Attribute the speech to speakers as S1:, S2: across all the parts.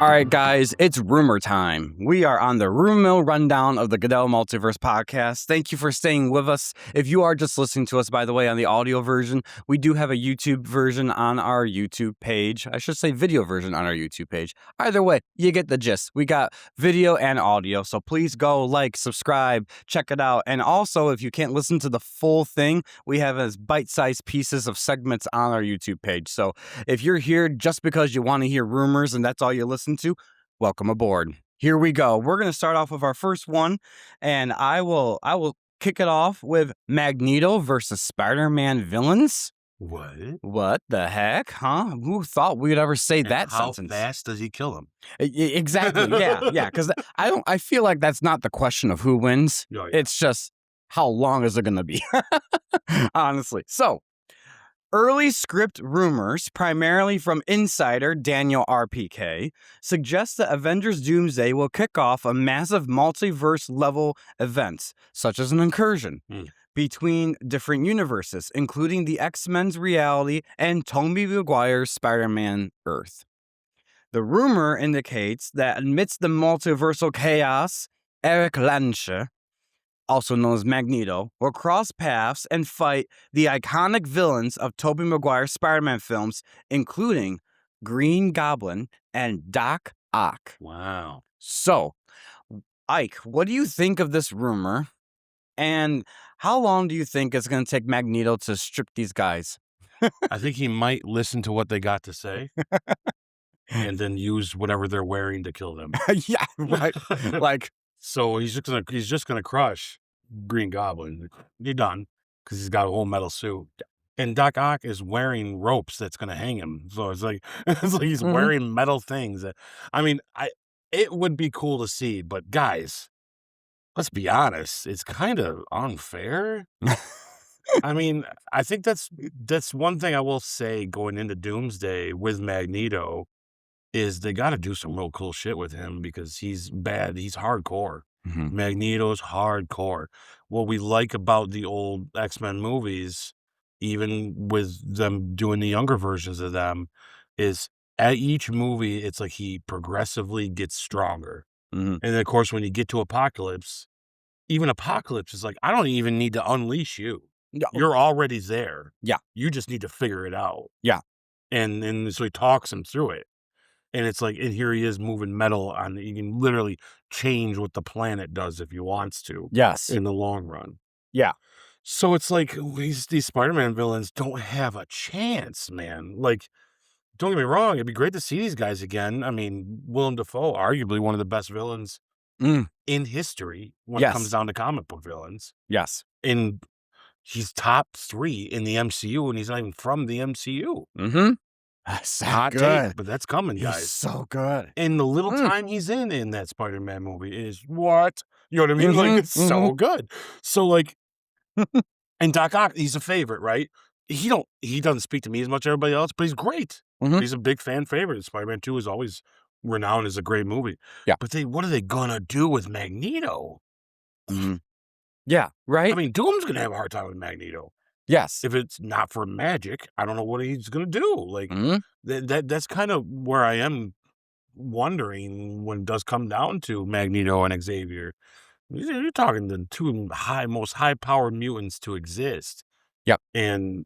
S1: All right, guys, it's rumor time. We are on the rumor mill rundown of the Goodell Multiverse podcast. Thank you for staying with us. If you are just listening to us, by the way, on the audio version, we do have a YouTube version on our YouTube page. I should say video version on our YouTube page. Either way, you get the gist. We got video and audio, so please go like, subscribe, check it out. And also, if you can't listen to the full thing, we have as bite-sized pieces of segments on our YouTube page. So if you're here just because you want to hear rumors and that's all you listen to, welcome aboard. Here we go. We're going to start off with our first one, and I will kick it off with Magneto versus Spider-Man villains. What the heck, huh? Who thought we'd ever say that sentence?
S2: How fast does he kill him?
S1: Exactly. Yeah. Because I feel like that's not the question of who wins.
S2: Oh, yeah.
S1: It's just how long is it going to be? Honestly. So, early script rumors, primarily from insider Daniel RPK, suggest that Avengers Doomsday will kick off a massive multiverse-level event, such as an incursion between different universes, including the X-Men's reality and Tobey Maguire's Spider-Man Earth. The rumor indicates that amidst the multiversal chaos, Eric Lanche, also known as Magneto, will cross paths and fight the iconic villains of Tobey Maguire's Spider-Man films, including Green Goblin and Doc Ock.
S2: Wow.
S1: So, Ike, what do you think of this rumor? And how long do you think it's going to take Magneto to strip these guys?
S2: I think he might listen to what they got to say and then use whatever they're wearing to kill them.
S1: Yeah, right. Like,
S2: so he's just gonna crush Green Goblin. He's done because he's got a whole metal suit. And Doc Ock is wearing ropes that's gonna hang him. So it's like he's wearing metal things. It would be cool to see, but guys, let's be honest, it's kind of unfair. I mean, I think that's one thing I will say going into Doomsday with Magneto is they got to do some real cool shit with him because he's bad. He's hardcore. Magneto's hardcore. What we like about the old X-Men movies, even with them doing the younger versions of them, is at each movie, it's like he progressively gets stronger. And then, of course, when you get to Apocalypse, even Apocalypse is like, I don't even need to unleash you.
S1: No.
S2: You're already there.
S1: Yeah.
S2: You just need to figure it out.
S1: Yeah.
S2: And so he talks him through it. And it's like, and here he is moving metal on. You can literally change what the planet does if he wants to.
S1: Yes.
S2: In the long run.
S1: Yeah.
S2: So it's like these Spider-Man villains don't have a chance, man. Like, don't get me wrong, it'd be great to see these guys again. I mean, Willem Dafoe, arguably one of the best villains in history when it comes down to comic book villains.
S1: Yes.
S2: And he's top 3 in the MCU, and he's not even from the MCU.
S1: That's
S2: hot
S1: good.
S2: take, but that's coming, guys.
S1: He's so good.
S2: And the little time he's in that Spider-Man movie is what? You know what I mean? Like, it's so good. So, like, and Doc Ock, he's a favorite, right? He doesn't speak to me as much as everybody else, but he's great. He's a big fan favorite. Spider-Man 2 is always renowned as a great movie.
S1: Yeah.
S2: But what are they gonna do with Magneto?
S1: Yeah, right?
S2: I mean, Doom's gonna have a hard time with Magneto.
S1: Yes.
S2: If it's not for magic, I don't know what he's going to do. Like, that's kind of where I am wondering when it does come down to Magneto and Xavier. You're talking the two most high-powered mutants to exist.
S1: Yep.
S2: And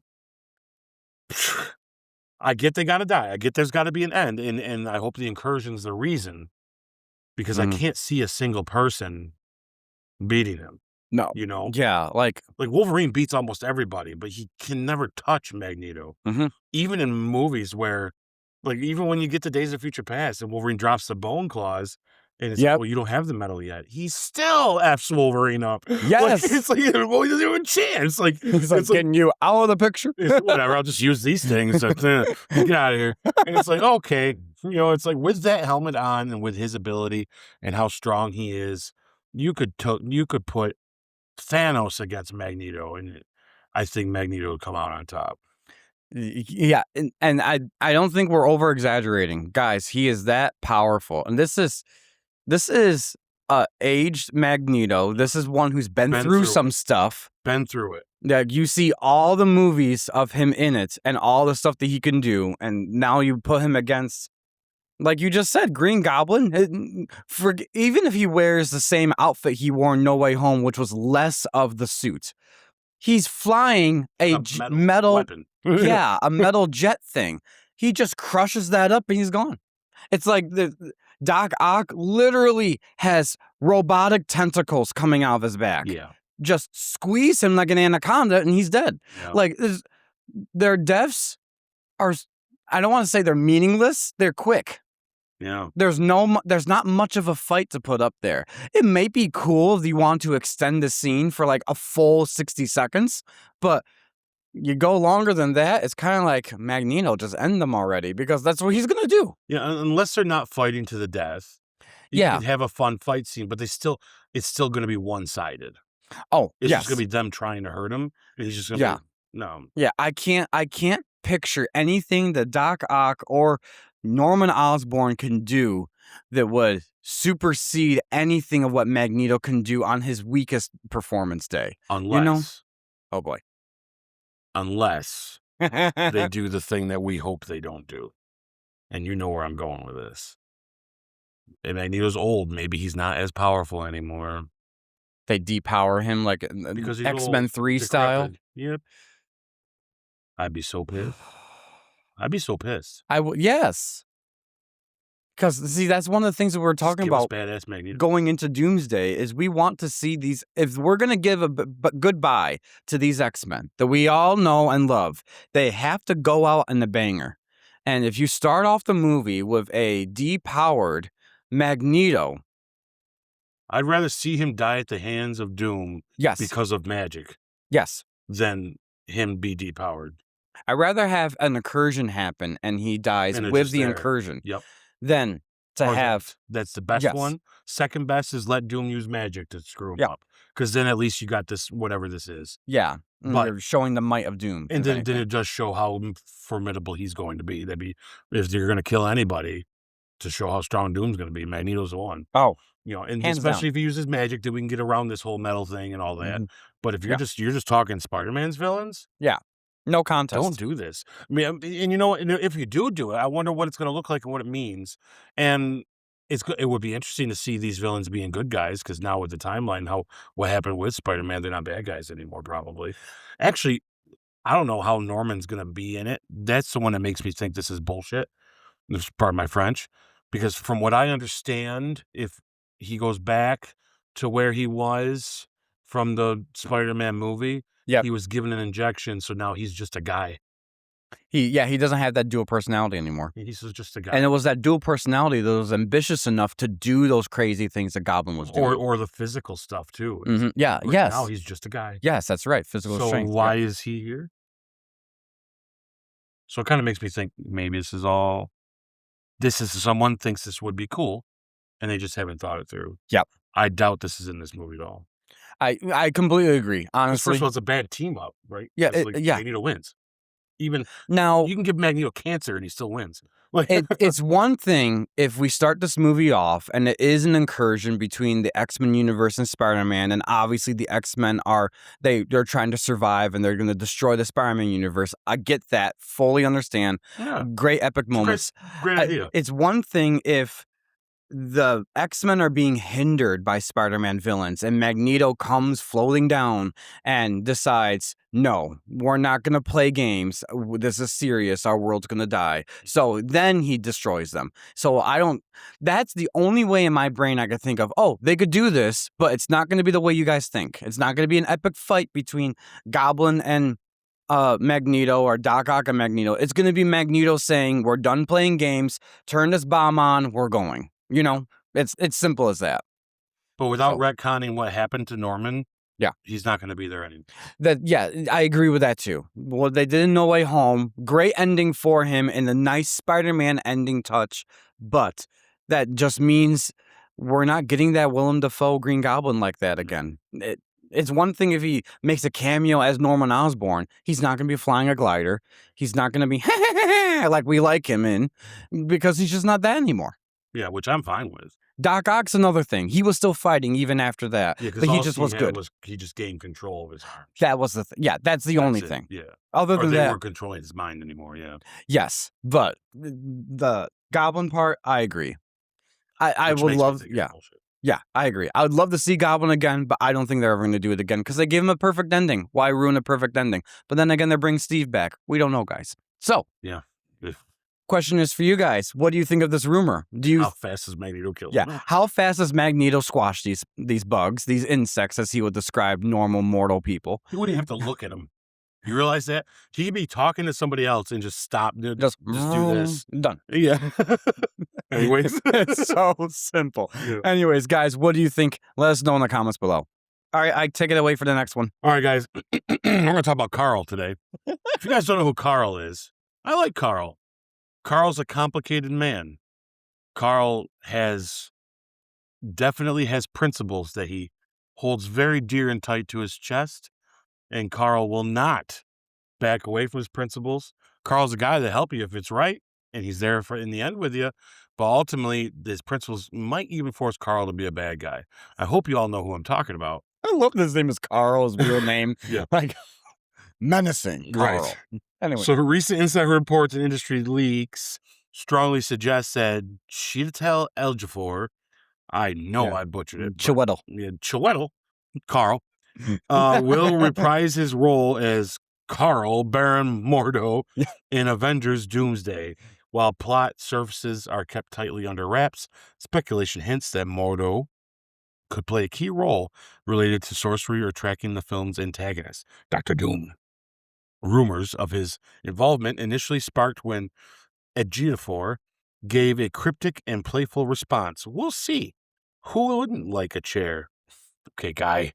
S2: I get they got to die. I get there's got to be an end. And I hope the incursion's the reason. Because I can't see a single person beating him.
S1: No.
S2: You know?
S1: Yeah, like
S2: Wolverine beats almost everybody, but he can never touch Magneto. Even in movies where, like, even when you get to Days of Future Past and Wolverine drops the bone claws, and it's like, well, you don't have the metal yet. He still F's Wolverine up.
S1: Yes.
S2: Like, it's like, well, he doesn't have a chance. Like,
S1: he's like, getting you out of the picture.
S2: Whatever, I'll just use these things. Get out of here. And it's like, okay. You know, it's like, with that helmet on and with his ability and how strong he is, you could put Thanos against Magneto, and I think Magneto would come out on top.
S1: Yeah, and I don't think we're over exaggerating, guys. He is that powerful, and this is aged Magneto. This is one who's been through some stuff.
S2: Been through it.
S1: Like, you see all the movies of him in it, and all the stuff that he can do, and now you put him against Like you just said, Green Goblin, even if he wears the same outfit he wore in No Way Home, which was less of the suit, he's flying a metal
S2: weapon.
S1: yeah, a metal jet thing. He just crushes that up and he's gone. It's like the Doc Ock literally has robotic tentacles coming out of his back.
S2: Yeah.
S1: Just squeeze him like an anaconda and he's dead.
S2: Yeah.
S1: Like their deaths are, I don't want to say they're meaningless. They're quick.
S2: Yeah.
S1: There's not much of a fight to put up there. It may be cool if you want to extend the scene for like a full 60 seconds, but you go longer than that, it's kind of like Magneto, just end them already because that's what he's gonna do.
S2: Yeah, unless they're not fighting to the death. You can have a fun fight scene, but it's still gonna be one-sided.
S1: Oh,
S2: it's just gonna be them trying to hurt him, and he's just gonna no.
S1: Yeah, I can't picture anything that Doc Ock or Norman Osborn can do that would supersede anything of what Magneto can do on his weakest performance day.
S2: Unless,
S1: oh boy,
S2: unless they do the thing that we hope they don't do, and you know where I'm going with this. And Magneto's old. Maybe he's not as powerful anymore.
S1: They depower him like X-Men 3 style.
S2: Yep. I'd be so pissed. I'd be so pissed.
S1: Yes. Because, see, that's one of the things that we're talking about
S2: badass Magneto.
S1: Going into Doomsday is we want to see these, if we're going to give a goodbye to these X-Men that we all know and love, they have to go out in the banger. And if you start off the movie with a depowered Magneto,
S2: I'd rather see him die at the hands of Doom because of magic.
S1: Yes.
S2: Than him be depowered.
S1: I'd rather have an incursion happen and he dies with the incursion.
S2: Yep.
S1: Than to have...
S2: That's the best one. Second best is let Doom use magic to screw him up. Because then at least you got this, whatever this is.
S1: Yeah. But you're showing the might of Doom.
S2: And then it does show how formidable he's going to be. That'd be, if you're going to kill anybody, to show how strong Doom's going to be, Magneto's the one.
S1: Oh.
S2: You know, and especially if he uses magic, then we can get around this whole metal thing and all that. But if you're just talking Spider-Man's villains,
S1: no contest.
S2: Don't do this. I mean, and you know, if you do it, I wonder what it's going to look like and what it means. And it would be interesting to see these villains being good guys, because now with the timeline, what happened with Spider-Man, they're not bad guys anymore, probably. Actually, I don't know how Norman's going to be in it. That's the one that makes me think this is bullshit. This is part of my French. Because from what I understand, if he goes back to where he was from the Spider-Man movie, he was given an injection, so now he's just a guy.
S1: He doesn't have that dual personality anymore.
S2: He's just a guy.
S1: And it was that dual personality that was ambitious enough to do those crazy things that Goblin was doing.
S2: Or the physical stuff, too.
S1: Yeah, yes.
S2: Now he's just a guy.
S1: Yes, that's right. Physical strength.
S2: So why is he here? So it kind of makes me think maybe someone thinks this would be cool, and they just haven't thought it through.
S1: Yep.
S2: I doubt this is in this movie at all.
S1: I completely agree, honestly.
S2: First of all, it's a bad team up, right?
S1: Yeah,
S2: Magneto wins. Even
S1: now,
S2: you can give Magneto cancer and he still wins.
S1: It's one thing if we start this movie off and it is an incursion between the X-Men universe and Spider-Man, and obviously the X-Men they're trying to survive and they're going to destroy the Spider-Man universe. I get that, fully understand.
S2: Yeah.
S1: Great epic moments.
S2: Great idea.
S1: It's one thing if the X-Men are being hindered by Spider-Man villains and Magneto comes floating down and decides, no, we're not going to play games. This is serious. Our world's going to die. So then he destroys them. So that's the only way in my brain I could think of, they could do this, but it's not going to be the way you guys think. It's not going to be an epic fight between Goblin and Magneto or Doc Ock and Magneto. It's going to be Magneto saying, we're done playing games, turn this bomb on, we're going. You know, it's simple as that.
S2: But without retconning what happened to Norman, he's not going to be there anymore.
S1: I agree with that too. What they did in No Way Home, great ending for him and a nice Spider-Man ending touch, but that just means we're not getting that Willem Dafoe Green Goblin like that again. It's one thing if he makes a cameo as Norman Osborn. He's not going to be flying a glider. He's not going to be like we like him in, because he's just not that anymore.
S2: Yeah, which I'm fine with.
S1: Doc Ock's another thing. He was still fighting even after that, but he just was good.
S2: He just gained control of his arms.
S1: That was the thing. Yeah, that's the only thing.
S2: Yeah.
S1: Other than that,
S2: they weren't controlling his mind anymore. Yeah.
S1: Yes, but the Goblin part, I agree. I
S2: which
S1: would
S2: makes me
S1: love,
S2: think it's
S1: yeah.
S2: bullshit.
S1: Yeah, I agree. I would love to see Goblin again, but I don't think they're ever going to do it again because they gave him a perfect ending. Why ruin a perfect ending? But then again, they bring Steve back. We don't know, guys. So,
S2: Yeah.
S1: question is for you guys. What do you think of this rumor? Do you
S2: How fast does Magneto kill
S1: Yeah.
S2: him?
S1: How fast does Magneto squash these bugs, these insects, as he would describe normal mortal people?
S2: You wouldn't have to look at him. You realize that? He could be talking to somebody else and just stop.
S1: Just
S2: do this.
S1: done.
S2: Yeah. Anyways.
S1: It's so simple.
S2: Yeah.
S1: Anyways, guys, what do you think? Let us know in the comments below. All right, I take it away for the next one.
S2: All right, guys. I'm going to talk about Carl today. If you guys don't know who Carl is, I like Carl. Carl's a complicated man. Carl definitely has principles that he holds very dear and tight to his chest, and Carl will not back away from his principles. Carl's a guy that help you if it's right, and he's there in the end with you. But ultimately, his principles might even force Carl to be a bad guy. I hope you all know who I'm talking about.
S1: I love his name is Carl, his real name.
S2: Yeah.
S1: Like menacing Carl.
S2: Right.
S1: Anyway.
S2: So recent insider reports and industry leaks strongly suggest that Chiwetel Ejiofor, I know I butchered it.
S1: Chiwetel.
S2: Yeah, Chiwetel, Carl, will reprise his role as Carl Baron Mordo in Avengers Doomsday. While plot surfaces are kept tightly under wraps, speculation hints that Mordo could play a key role related to sorcery or tracking the film's antagonist, Dr. Doom. Rumors of his involvement initially sparked when Ejiofor gave a cryptic and playful response. We'll see. Who wouldn't like a chair? Okay, guy.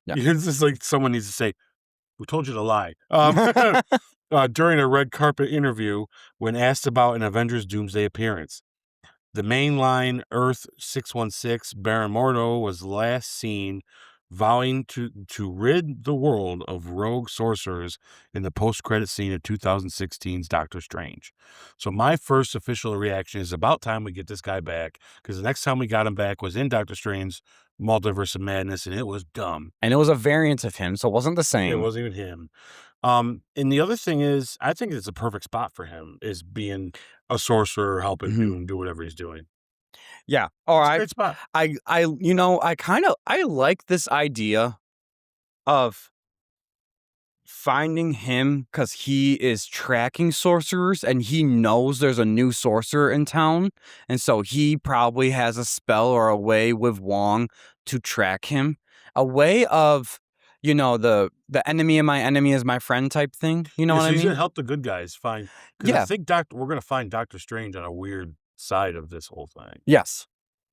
S1: Yeah.
S2: It's just like someone needs to say, we told you to lie. During a red carpet interview when asked about an Avengers Doomsday appearance. The mainline Earth 616 Baron Mordo was last seen vowing to rid the world of rogue sorcerers in the post-credit scene of 2016's Doctor Strange. So my first official reaction is about time we get this guy back, because the next time we got him back was in Doctor Strange Multiverse of Madness, and it was dumb.
S1: And it was a variant of him, so it wasn't the same.
S2: It wasn't even him. And the other thing is, I think it's a perfect spot for him, is being a sorcerer, helping Doom do whatever he's doing.
S1: Yeah. All right.
S2: Great spot.
S1: I like this idea of finding him because he is tracking sorcerers and he knows there's a new sorcerer in town. And so he probably has a spell or a way with Wong to track him. A way of, the enemy of my enemy is my friend type thing. You know what I
S2: He's
S1: mean?
S2: going to help the good guys find. Because I think we're going to find Doctor Strange on a weird side of this whole thing.
S1: Yes.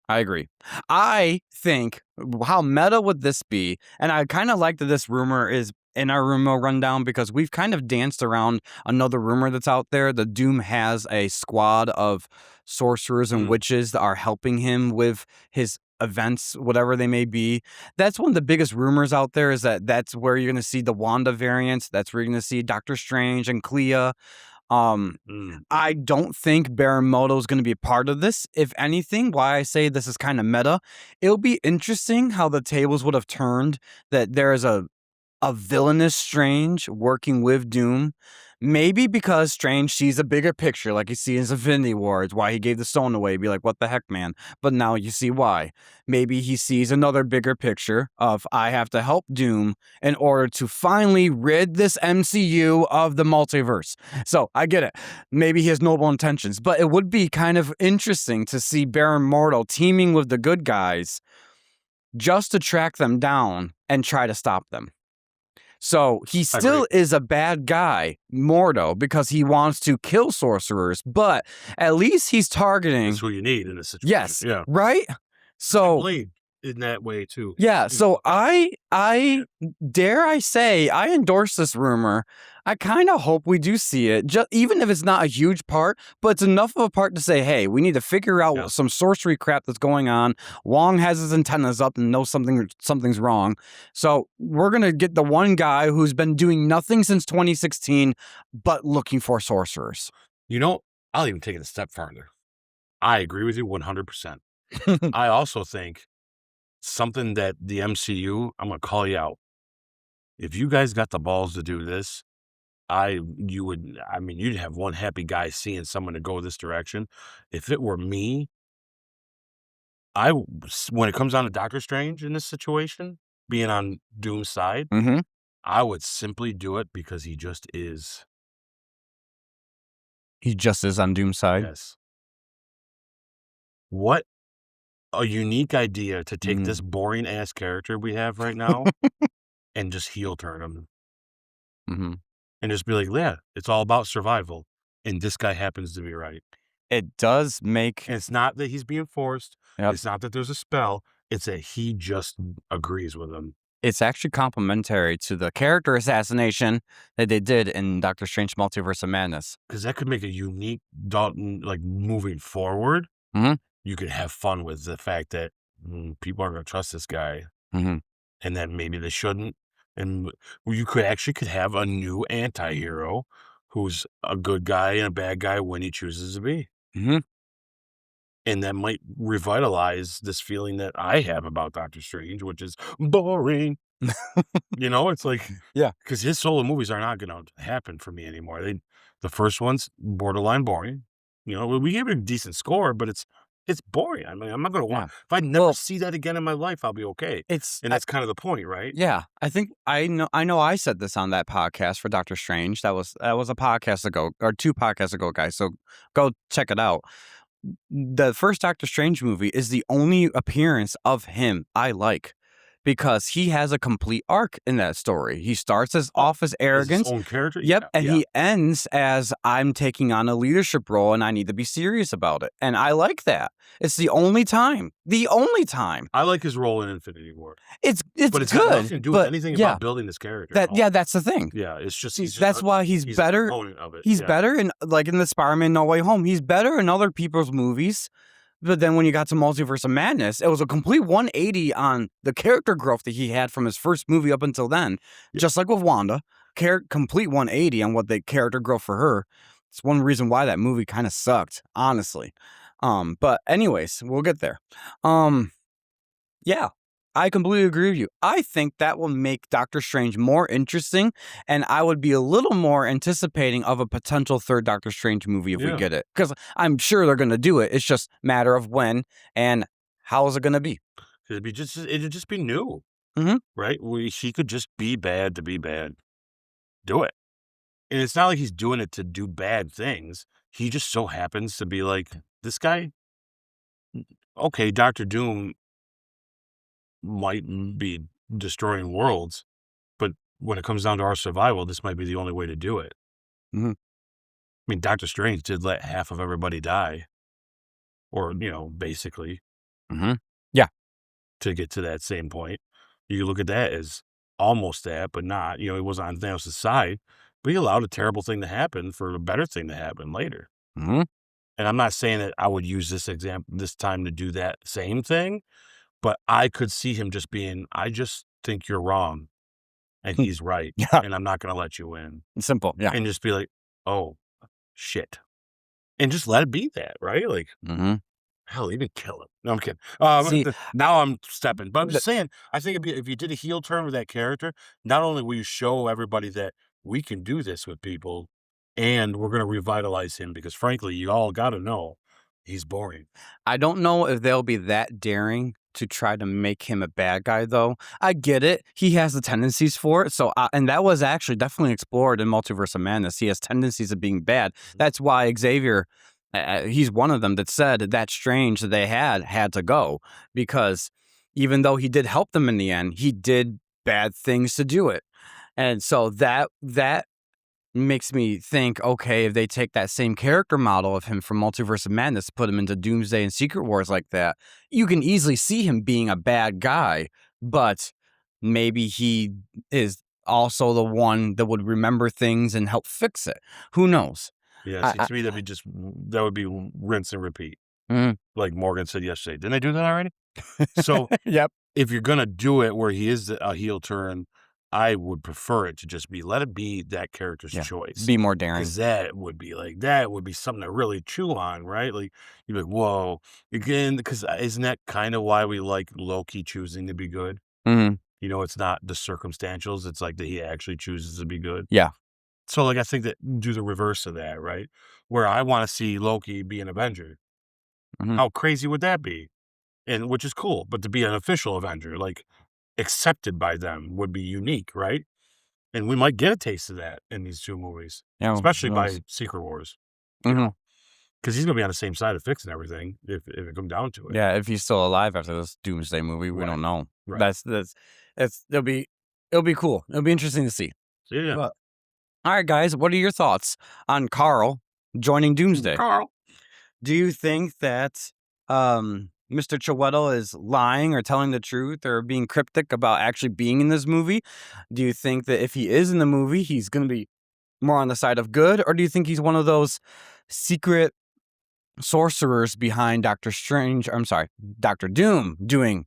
S1: I agree. I think how meta would this be? And I kind of like that this rumor is in our rumor rundown because we've kind of danced around another rumor that's out there. The Doom has a squad of sorcerers and witches that are helping him with his events, whatever they may be. That's one of the biggest rumors out there, is that's where you're going to see the Wanda variants. That's where you're going to see Doctor Strange and Clea. I don't think Baron Mordo is going to be a part of this. If anything, why I say this is kind of meta, it'll be interesting how the tables would have turned, that there is a villainous Strange working with Doom. Maybe because Strange sees a bigger picture, like he sees Infinity Wars, why he gave the stone away, be like, what the heck, man? But now you see why. Maybe he sees another bigger picture of, I have to help Doom in order to finally rid this MCU of the multiverse. So I get it. Maybe he has noble intentions, but it would be kind of interesting to see Baron Mordo teaming with the good guys just to track them down and try to stop them. So he still is a bad guy, Mordo, because he wants to kill sorcerers, but at least he's targeting.
S2: That's who you need in this situation.
S1: Yes.
S2: Yeah.
S1: Right? So
S2: Blade in that way too.
S1: Yeah. So I dare I say, I endorse this rumor. I kind of hope we do see it, just even if it's not a huge part, but it's enough of a part to say, hey, we need to figure out some sorcery crap that's going on. Wong has his antennas up and knows something's wrong. So we're gonna get the one guy who's been doing nothing since 2016, but looking for sorcerers.
S2: I'll even take it a step farther. I agree with you 100%. I also think something that the MCU, I'm gonna call you out. If you guys got the balls to do this, you'd have one happy guy seeing someone to go this direction. If it were me, when it comes down to Doctor Strange in this situation, being on Doom's side,
S1: Mm-hmm.
S2: I would simply do it because he just is.
S1: He just is on Doom's side.
S2: Yes. What a unique idea to take this boring ass character we have right now and just heel turn him.
S1: Mm-hmm.
S2: And just be like, yeah, it's all about survival. And this guy happens to be right.
S1: It does make...
S2: And it's not that he's being forced.
S1: Yep.
S2: It's not that there's a spell. It's that he just agrees with him.
S1: It's actually complementary to the character assassination that they did in Doctor Strange Multiverse of Madness.
S2: Because that could make a unique Dalton, like, moving forward.
S1: Mm-hmm.
S2: You could have fun with the fact that people aren't going to trust this guy.
S1: Mm-hmm.
S2: And then maybe they shouldn't. And you could have a new anti-hero who's a good guy and a bad guy when he chooses to be.
S1: Mm-hmm.
S2: And that might revitalize this feeling that I have about Doctor Strange, which is boring. It's like,
S1: Yeah.
S2: because his solo movies are not going to happen for me anymore. The first one's borderline boring. We gave it a decent score, but it's boring. I mean, I'm not going to want. If I never see that again in my life, I'll be okay. And that's kind of the point, right?
S1: Yeah, I think I know. I said this on that podcast for Doctor Strange. That was a podcast ago, or 2 podcasts ago, guys. So go check it out. The first Doctor Strange movie is the only appearance of him I like, because he has a complete arc in that story. He starts off as arrogance.
S2: His own character?
S1: Yep.
S2: Yeah,
S1: And
S2: yeah.
S1: he ends as, I'm taking on a leadership role and I need to be serious about it. And I like that. It's the only time.
S2: I like his role in Infinity War.
S1: It's
S2: But it's
S1: good.
S2: got nothing to do with anything about building this character.
S1: That's the thing.
S2: Yeah, it's just
S1: That's why he's better.
S2: a component of it.
S1: He's
S2: Yeah.
S1: better in the Spider-Man No Way Home. He's better in other people's movies. But then when you got to Multiverse of Madness, it was a complete 180 on the character growth that he had from his first movie up until then.
S2: Yeah.
S1: Just like with Wanda, complete 180 on what the character growth for her. It's one reason why that movie kind of sucked, honestly. But anyways, we'll get there. Yeah, I completely agree with you. I think that will make Doctor Strange more interesting, and I would be a little more anticipating of a potential third Doctor Strange movie if we get it. Because I'm sure they're going to do it. It's just a matter of when and how is it going to be.
S2: It'd just be new.
S1: Mm-hmm.
S2: Right? He could just be bad to be bad. Do it. And it's not like he's doing it to do bad things. He just so happens to be like, this guy, okay, Dr. Doom might be destroying worlds, but when it comes down to our survival, this might be the only way to do it.
S1: Mm-hmm.
S2: I mean, Doctor Strange did let half of everybody die, or, basically.
S1: Mm-hmm. Yeah.
S2: To get to that same point. You look at that as almost that, but not. He was on Thanos' side, but he allowed a terrible thing to happen for a better thing to happen later.
S1: Mm-hmm.
S2: And I'm not saying that I would use this time to do that same thing, but I could see him just being, I just think you're wrong, and he's right, and I'm not going to let you win.
S1: Simple, yeah.
S2: And just be like, oh, shit. And just let it be that, right? Like, hell, even kill him. No, I'm kidding.
S1: See,
S2: now I'm stepping. But I'm just saying, I think if you did a heel turn with that character, not only will you show everybody that we can do this with people, and we're going to revitalize him, because frankly, you all got to know he's boring.
S1: I don't know if they'll be that daring to try to make him a bad guy, though. I get it. He has the tendencies for it. So, and that was actually definitely explored in Multiverse of Madness. He has tendencies of being bad. That's why Xavier, he's one of them that said that Strange that they had to go, because even though he did help them in the end, he did bad things to do it. And so that makes me think, okay, if they take that same character model of him from Multiverse of Madness, put him into Doomsday and Secret Wars like that, you can easily see him being a bad guy, but maybe he is also the one that would remember things and help fix it. Who knows?
S2: Yeah, to me, that would be rinse and repeat. Like Morgan said yesterday. Didn't I do that already? So
S1: yep.
S2: If you're going to do it where he is a heel turn, I would prefer it to just let it be that character's choice.
S1: Be more daring.
S2: Because that would be something to really chew on, right? Like, you'd be like, whoa. Again, because isn't that kind of why we like Loki choosing to be good?
S1: Mm-hmm.
S2: It's not the circumstantials. It's like that he actually chooses to be good.
S1: Yeah.
S2: So, like, I think that do the reverse of that, right? Where I want to see Loki be an Avenger.
S1: Mhm.
S2: How crazy would that be? And which is cool, but to be an official Avenger, like accepted by them, would be unique, right? And we might get a taste of that in these two movies,
S1: Yeah,
S2: especially
S1: who
S2: by
S1: knows?
S2: Secret Wars,
S1: Mhm.
S2: because he's gonna be on the same side of fixing everything if it comes down to it.
S1: Yeah, if he's still alive after this Doomsday movie, we
S2: Right,
S1: don't know.
S2: right.
S1: That's it'll be cool. It'll be interesting to see.
S2: So, yeah,
S1: But all right, guys, what are your thoughts on Carl joining Doomsday?
S2: Carl.
S1: Do you think that Mr. Chiwetel is lying or telling the truth or being cryptic about actually being in this movie? Do you think that if he is in the movie, he's going to be more on the side of good, or do you think he's one of those secret sorcerers behind Doctor Strange? I'm sorry, Doctor Doom doing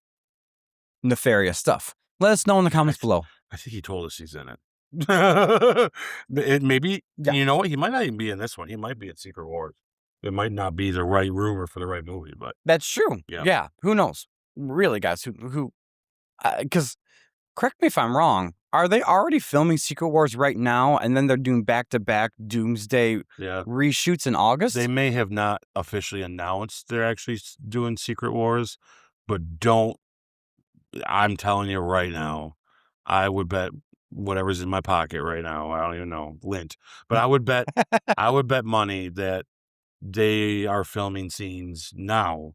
S1: nefarious stuff? Let us know in the
S2: I
S1: comments
S2: th-
S1: below.
S2: I think he told us he's in it. Maybe
S1: Yeah,
S2: you know what? He might not even be in this one. He might be in Secret Wars. It might not be the right rumor for the right movie, but
S1: that's true.
S2: yeah,
S1: Yeah, who knows? Really, guys, who? Because correct me if I'm wrong. Are they already filming Secret Wars right now, and then they're doing back-to-back Doomsday
S2: yeah.
S1: reshoots in August?
S2: They may have not officially announced they're actually doing Secret Wars, but don't. I'm telling you right now, I would bet whatever's in my pocket right now. I don't even know lint, but I would bet money that they are filming scenes now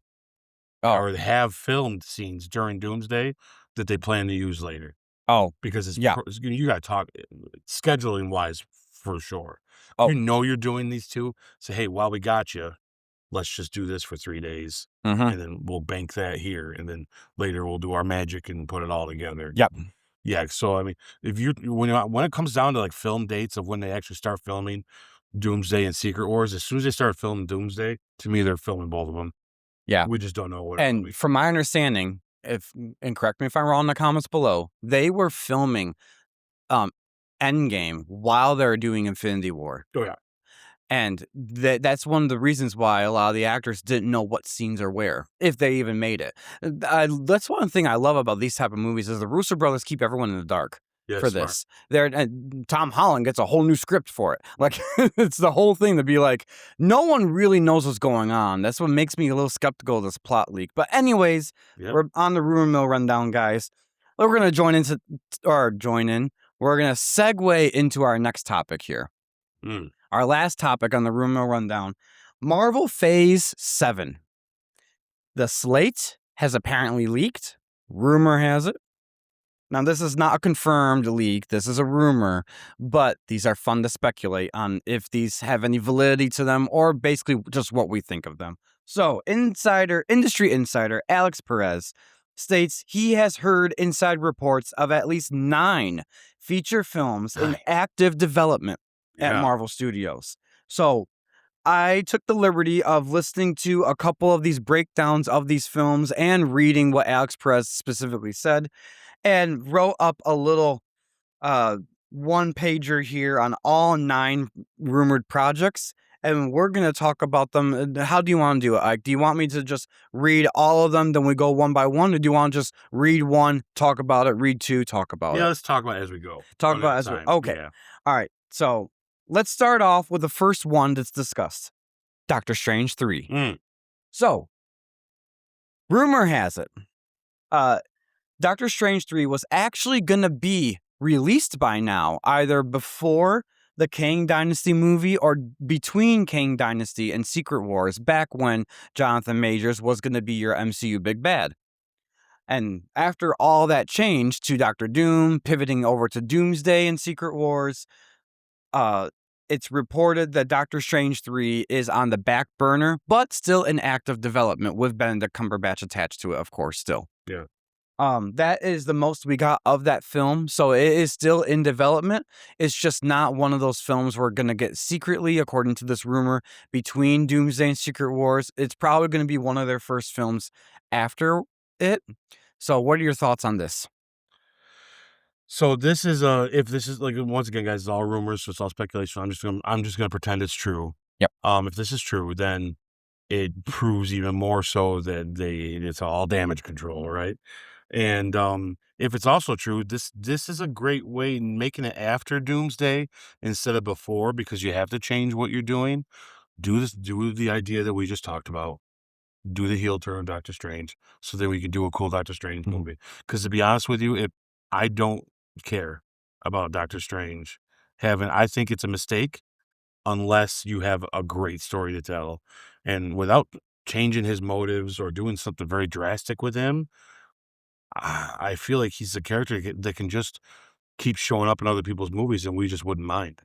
S1: Oh,
S2: or have filmed scenes during Doomsday that they plan to use later
S1: oh,
S2: because
S1: yeah.
S2: you got to talk scheduling wise for sure.
S1: Oh,
S2: You know you're doing these two. Say, hey, while we got you, let's just do this for 3 days,
S1: mhm,
S2: and then we'll bank that here, and then later we'll do our magic and put it all together.
S1: yep,
S2: Yeah, so, I mean, if you when it comes down to, like, film dates of when they actually start filming Doomsday and Secret Wars, as soon as they start filming Doomsday, to me, they're filming both of them.
S1: yeah.
S2: We just don't know what it'll
S1: And
S2: be.
S1: from my understanding, if and correct me if I'm wrong in the comments below, they were filming um Endgame while they were doing Infinity War.
S2: Oh, yeah.
S1: And that's one of the reasons why a lot of the actors didn't know what scenes are where, if they even made it. That's one thing I love about these type of movies is the Russo brothers keep everyone in the dark
S2: Yeah,
S1: for
S2: smart.
S1: this. Tom Holland gets a whole new script for it. Like it's the whole thing to be like, no one really knows what's going on. That's what makes me a little skeptical of this plot leak. But anyways,
S2: Yep.
S1: we're on the rumor mill rundown, guys. We're gonna join in. We're gonna segue into our next topic here.
S2: Mm.
S1: Our last topic on the rumor rundown, Marvel Phase 7. The slate has apparently leaked. Rumor has it. Now, this is not a confirmed leak. This is a rumor, but these are fun to speculate on if these have any validity to them or basically just what we think of them. So, industry insider Alex Perez states he has heard inside reports of at least 9 feature films in
S2: Nice.
S1: active development at
S2: Yeah.
S1: Marvel Studios. So, I took the liberty of listening to a couple of these breakdowns of these films and reading what Alex Perez specifically said and wrote up a little uh one pager here on all 9 rumored projects, and we're going to talk about them. How do you want to do it, Ike? Do you want me to just read all of them, then we go one by one, or do you want to just read 1, talk about it, read 2, talk about
S2: Yeah,
S1: it?
S2: let's talk about it as we go.
S1: Talk
S2: One at
S1: about
S2: a
S1: it as well.
S2: time.
S1: Okay.
S2: Yeah.
S1: All right. So let's start off with the first one that's discussed. Doctor Strange 3.
S2: Mm.
S1: So, rumor has it, Doctor Strange 3 was actually going to be released by now, either before the Kang Dynasty movie or between Kang Dynasty and Secret Wars, back when Jonathan Majors was going to be your MCU big bad. And after all that changed to Doctor Doom, pivoting over to Doomsday and Secret Wars, it's reported that Doctor Strange 3 is on the back burner, but still in active development with Benedict Cumberbatch attached to it, of course, still.
S2: Yeah.
S1: That is the most we got of that film, so it is still in development. It's just not one of those films we're going to get secretly, according to this rumor, between Doomsday and Secret Wars. It's probably going to be one of their first films after it. So what are your thoughts on this?
S2: So this is if this is like once again, guys, it's all rumors, so it's all speculation. I'm just gonna pretend it's true.
S1: Yep.
S2: If this is true, then it proves even more so that it's all damage control, right? And if it's also true, this is a great way in making it after Doomsday instead of before, because you have to change what you're doing. Do the idea that we just talked about. Do the heel turn Doctor Strange so that we can do a cool Doctor Strange movie. Because to be honest with you, I don't care about Doctor Strange having. I think it's a mistake unless you have a great story to tell, and without changing his motives or doing something very drastic with him, I feel like he's a character that can just keep showing up in other people's movies, and we just wouldn't mind.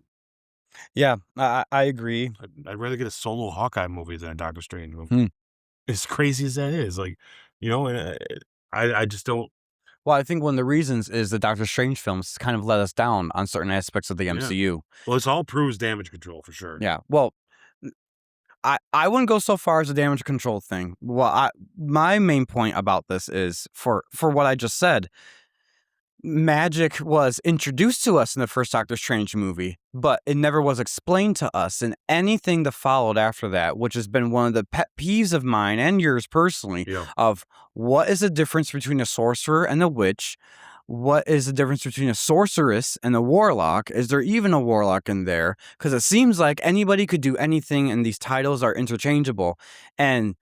S1: Yeah, I agree.
S2: I'd rather get a solo Hawkeye movie than a Doctor Strange movie.
S1: Hmm.
S2: As crazy as that is, like, and, I just don't.
S1: Well, I think one of the reasons is the Doctor Strange films kind of let us down on certain aspects of the
S2: Yeah.
S1: MCU.
S2: Well, this all proves damage control for sure.
S1: Yeah. Well, I wouldn't go so far as the damage control thing. Well, my main point about this is for what I just said. Magic was introduced to us in the first Doctor Strange movie, but it never was explained to us in anything that followed after that, which has been one of the pet peeves of mine and yours personally,
S2: Yeah.
S1: of what is the difference between a sorcerer and a witch? What is the difference between a sorceress and a warlock? Is there even a warlock in there? Because it seems like anybody could do anything and these titles are interchangeable. And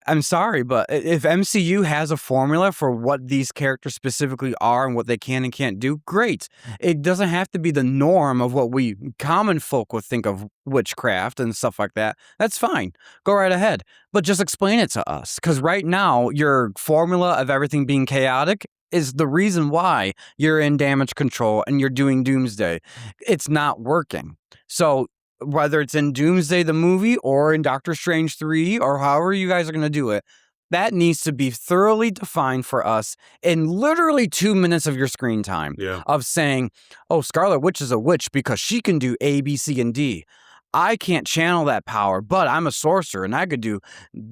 S1: I'm sorry, but if MCU has a formula for what these characters specifically are and what they can and can't do, great. It doesn't have to be the norm of what we common folk would think of witchcraft and stuff like that. That's fine. Go right ahead. But just explain it to us. Because right now, your formula of everything being chaotic is the reason why you're in damage control and you're doing Doomsday. It's not working. So whether it's in Doomsday the movie or in Doctor Strange 3 or however you guys are going to do it, that needs to be thoroughly defined for us in literally 2 minutes of your screen time.
S2: Yeah.
S1: Of saying, oh, Scarlet Witch is a witch because she can do A, B, C, and D. I can't channel that power, but I'm a sorcerer and I could do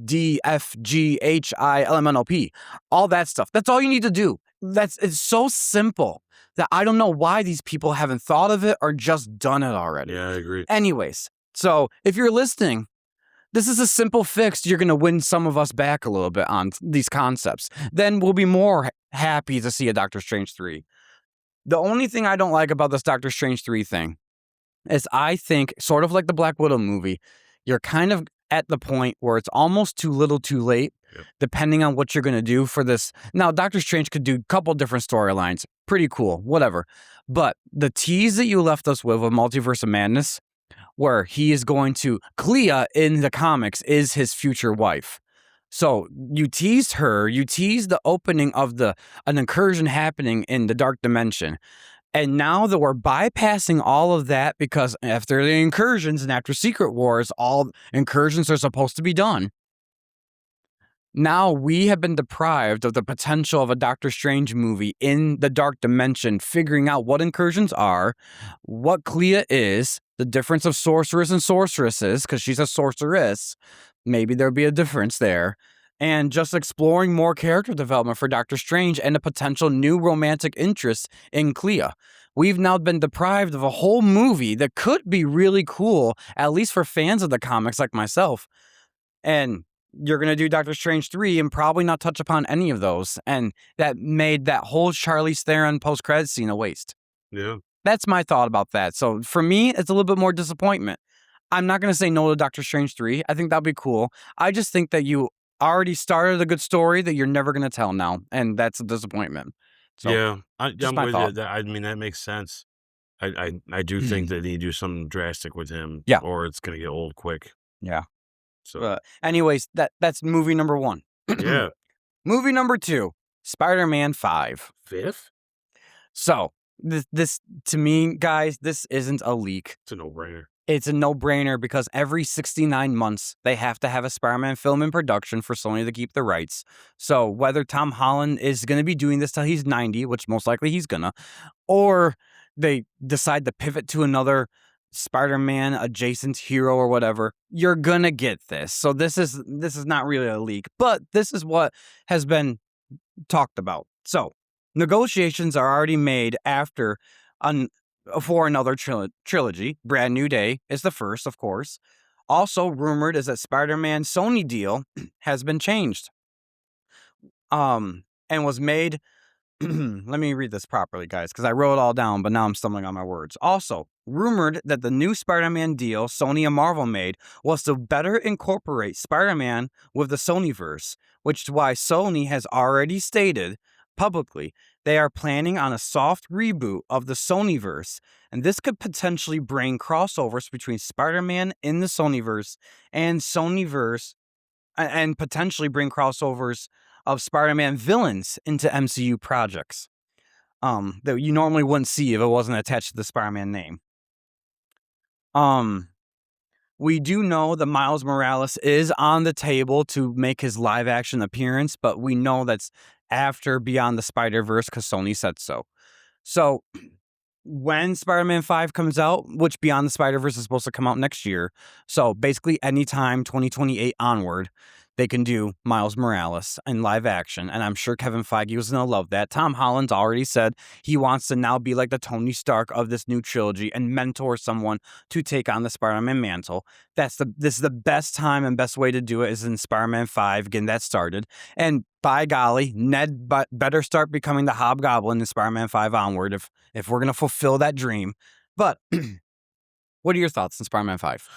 S1: D, F, G, H, I, L, M, N, O, P. All that stuff. That's all you need to do. It's so simple that I don't know why these people haven't thought of it or just done it already.
S2: Yeah, I agree.
S1: Anyways, so if you're listening, this is a simple fix. You're going to win some of us back a little bit on these concepts. Then we'll be more happy to see a Doctor Strange 3. The only thing I don't like about this Doctor Strange 3 thing is I think, sort of like the Black Widow movie, you're kind of at the point where it's almost too little too late, depending on what you're going to do for this. Now, Doctor Strange could do a couple different storylines. Pretty cool, whatever. But the tease that you left us with Multiverse of Madness, where he is going to, Clea in the comics is his future wife. So you teased her, you teased the opening of an incursion happening in the dark dimension. And now that we're bypassing all of that, because after the incursions and after Secret Wars, all incursions are supposed to be done. Now we have been deprived of the potential of a Doctor Strange movie in the dark dimension, figuring out what incursions are, what Clea is, the difference of sorcerers and sorceresses, because she's a sorceress. Maybe there'll be a difference there. And just exploring more character development for Doctor Strange and a potential new romantic interest in Clea. We've now been deprived of a whole movie that could be really cool, at least for fans of the comics like myself. And you're going to do Doctor Strange 3 and probably not touch upon any of those. And that made that whole Charlize Theron post-credit scene a waste.
S2: Yeah.
S1: That's my thought about that. So for me, it's a little bit more disappointment. I'm not going to say no to Doctor Strange 3. I think that'll be cool. I just think that you already started a good story that you're never going to tell now. And that's a disappointment. So,
S2: yeah, I'm
S1: my
S2: with
S1: thought.
S2: you. I mean, that makes sense. I do think that they do something drastic with him.
S1: Yeah.
S2: Or it's going to get old quick.
S1: Yeah.
S2: So,
S1: anyways, that's movie number 1.
S2: yeah.
S1: Movie number 2, Spider-Man 5.
S2: Fifth?
S1: So, this to me, guys, this isn't a leak.
S2: It's a no-brainer.
S1: It's a no-brainer because every 69 months, they have to have a Spider-Man film in production for Sony to keep the rights. So whether Tom Holland is going to be doing this till he's 90, which most likely he's going to, or they decide to pivot to another Spider-Man adjacent hero or whatever, you're going to get this. So this is not really a leak, but this is what has been talked about. So negotiations are already made for another trilogy. Brand New Day is the first, of course. Also rumored is that Spider-Man Sony deal has been changed. and was made. Let me read this properly, guys, because I wrote it all down, but now I'm stumbling on my words. Also, rumored that the new Spider-Man deal Sony and Marvel made was to better incorporate Spider-Man with the Sonyverse, which is why Sony has already stated publicly they are planning on a soft reboot of the Sonyverse, and this could potentially bring crossovers between Spider-Man in the Sonyverse and Sonyverse, and potentially bring crossovers of Spider-Man villains into MCU projects that you normally wouldn't see if it wasn't attached to the Spider-Man name. We do know that Miles Morales is on the table to make his live action appearance, but we know that's after Beyond the Spider-Verse because Sony said so. So when Spider-Man 5 comes out, which Beyond the Spider-Verse is supposed to come out next year, so basically anytime 2028 onward, they can do Miles Morales in live action, and I'm sure Kevin Feige was going to love that. Tom Holland's already said he wants to now be like the Tony Stark of this new trilogy and mentor someone to take on the Spider-Man mantle. This is the best time and best way to do it is in Spider-Man 5, getting that started. And by golly, Ned better start becoming the Hobgoblin in Spider-Man 5 onward if we're going to fulfill that dream. But what are your thoughts on Spider-Man 5?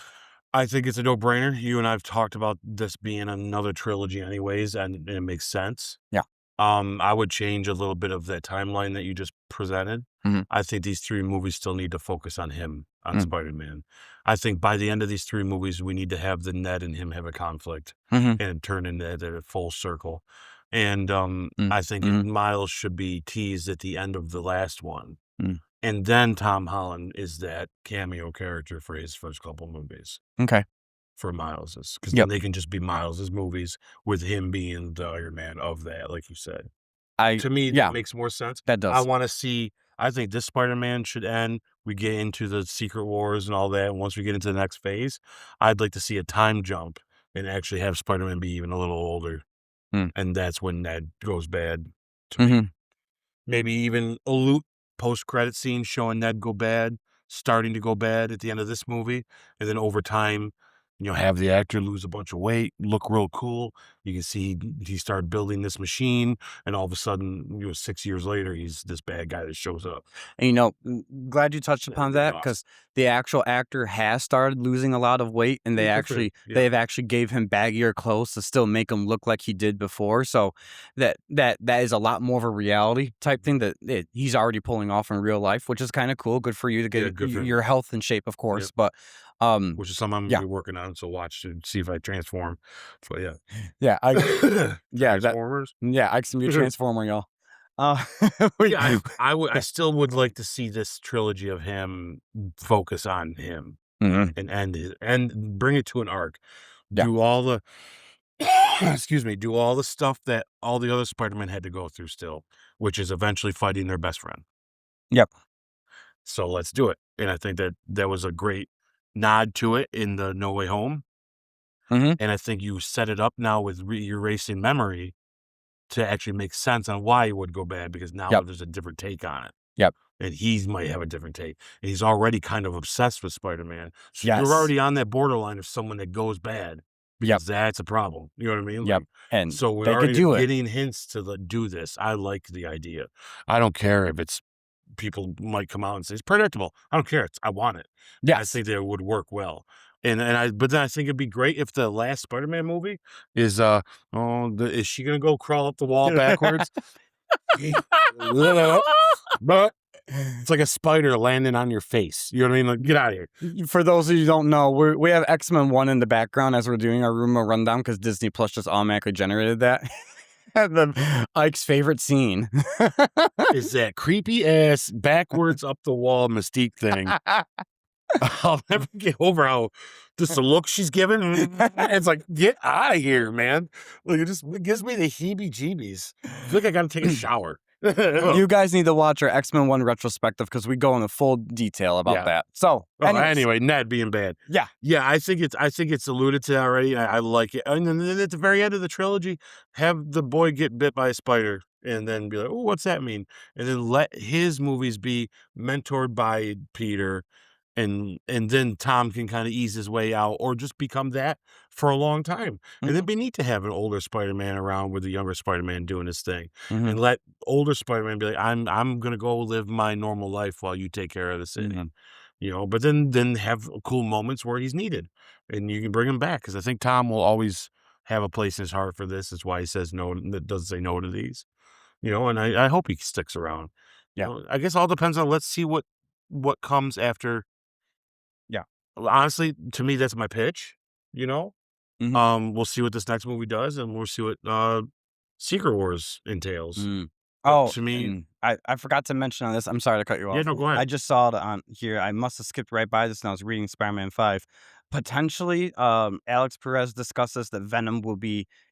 S2: I think it's a no-brainer. You and I have talked about this being another trilogy anyways, and it makes sense.
S1: Yeah.
S2: I would change a little bit of that timeline that you just presented.
S1: Mhm.
S2: I think these 3 movies still need to focus on him, on
S1: Mm.
S2: Spider-Man. I think by the end of these 3 movies, we need to have the Ned and him have a conflict
S1: Mhm.
S2: and turn into a full circle. And
S1: Mm.
S2: I think
S1: Mhm.
S2: Miles should be teased at the end of the last one.
S1: Mm.
S2: And then Tom Holland is that cameo character for his first couple movies.
S1: Okay.
S2: For Miles's, because
S1: Yep.
S2: then they can just be Miles's movies with him being the Iron Man of that, like you said. To me,
S1: Yeah,
S2: that makes more sense.
S1: that
S2: I
S1: does.
S2: wanna see I think this Spider-Man should end, we get into the Secret Wars and all that, and once we get into the next phase, I'd like to see a time jump and actually have Spider-Man be even a little older,
S1: Mm.
S2: and that's when Ned goes bad to me.
S1: Mhm.
S2: Maybe even a loot post-credit scene showing Ned go bad, starting to go bad at the end of this movie, and then over time, have the actor lose a bunch of weight, look real cool. You can see he started building this machine, and all of a sudden, 6 years later, he's this bad guy that shows up.
S1: And, glad you touched upon
S2: That'd be
S1: that
S2: awesome.
S1: because the actual actor has started losing a lot of weight, and
S2: Yeah, good for him. Yeah.
S1: they've actually gave him baggier clothes to still make him look like he did before. So that is a lot more of a reality type thing that he's already pulling off in real life, which is kind of cool. Good for you to
S2: Yeah,
S1: get
S2: good for him.
S1: your health in shape, of course.
S2: Yep.
S1: But
S2: Which is something I'm
S1: yeah.
S2: gonna be working on, so watch to see if I transform. But yeah.
S1: yeah,
S2: Transformers?
S1: I can be a transformer, y'all.
S2: Yeah, I still would like to see this trilogy of him focus on him
S1: Mhm.
S2: and end it and bring it to an arc.
S1: Yeah.
S2: Do all the excuse me, do all the stuff that all the other Spider-Man had to go through still, which is eventually fighting their best friend.
S1: Yep.
S2: So let's do it. And I think that was a great nod to it in the No Way Home.
S1: Mhm.
S2: And I think you set it up now with erasing memory to actually make sense on why it would go bad because now
S1: Yep.
S2: there's a different take on it.
S1: Yep.
S2: And he might have a different take. And he's already kind of obsessed with Spider-Man. So
S1: Yes.
S2: you're already on that borderline of someone that goes bad because that's a problem. You know what I mean?
S1: Yep. And
S2: so we're
S1: they could
S2: already
S1: do it.
S2: getting hints to do this. I like the idea. I don't care if it's people might come out and say it's predictable. I don't care. I want it. I
S1: Yes.
S2: think that it would work well. But then I think it'd be great if the last Spider-Man movie is is she gonna go crawl up the wall backwards? But it's like a spider landing on your face. You know what I mean? Like, get out of here.
S1: For those of you who don't know, we have X-Men 1 in the background as we're doing our rumor rundown because Disney Plus just automatically generated that. Ike's favorite scene.
S2: Is that creepy ass backwards up the wall Mystique thing. I'll never get over how just the look she's given. It's like, get out of here, man. Like, it gives me the heebie-jeebies. I feel like I gotta take a shower.
S1: You guys need to watch our X-Men 1 retrospective because we go into full detail about that. So,
S2: anyway, Ned being bad.
S1: Yeah.
S2: Yeah, I think it's alluded to already. I like it. And then at the very end of the trilogy, have the boy get bit by a spider and then be like, oh, what's that mean? And then let his movies be mentored by Peter and then Tom can kind of ease his way out or just become that for a long time. And it'd be neat to have an older Spider-Man around with the younger Spider-Man doing his thing, and let older Spider-Man be like, I'm gonna go live my normal life while you take care of the city. But then have cool moments where he's needed, and you can bring him back, because I think Tom will always have a place in his heart for this. That's why he says no, that doesn't say no to these. And I hope he sticks around.
S1: Yeah.
S2: I guess all depends on, let's see what comes after.
S1: Yeah.
S2: Honestly, to me, that's my pitch. You know, we'll see what this next movie does, and we'll see what Secret Wars entails. But to me,
S1: and I forgot to mention on this. I'm sorry to cut you off.
S2: yeah, no, go ahead.
S1: I just saw it on here. I must have skipped right by this, and I was reading Spider-Man 5. Potentially, Alex Perez discusses that Venom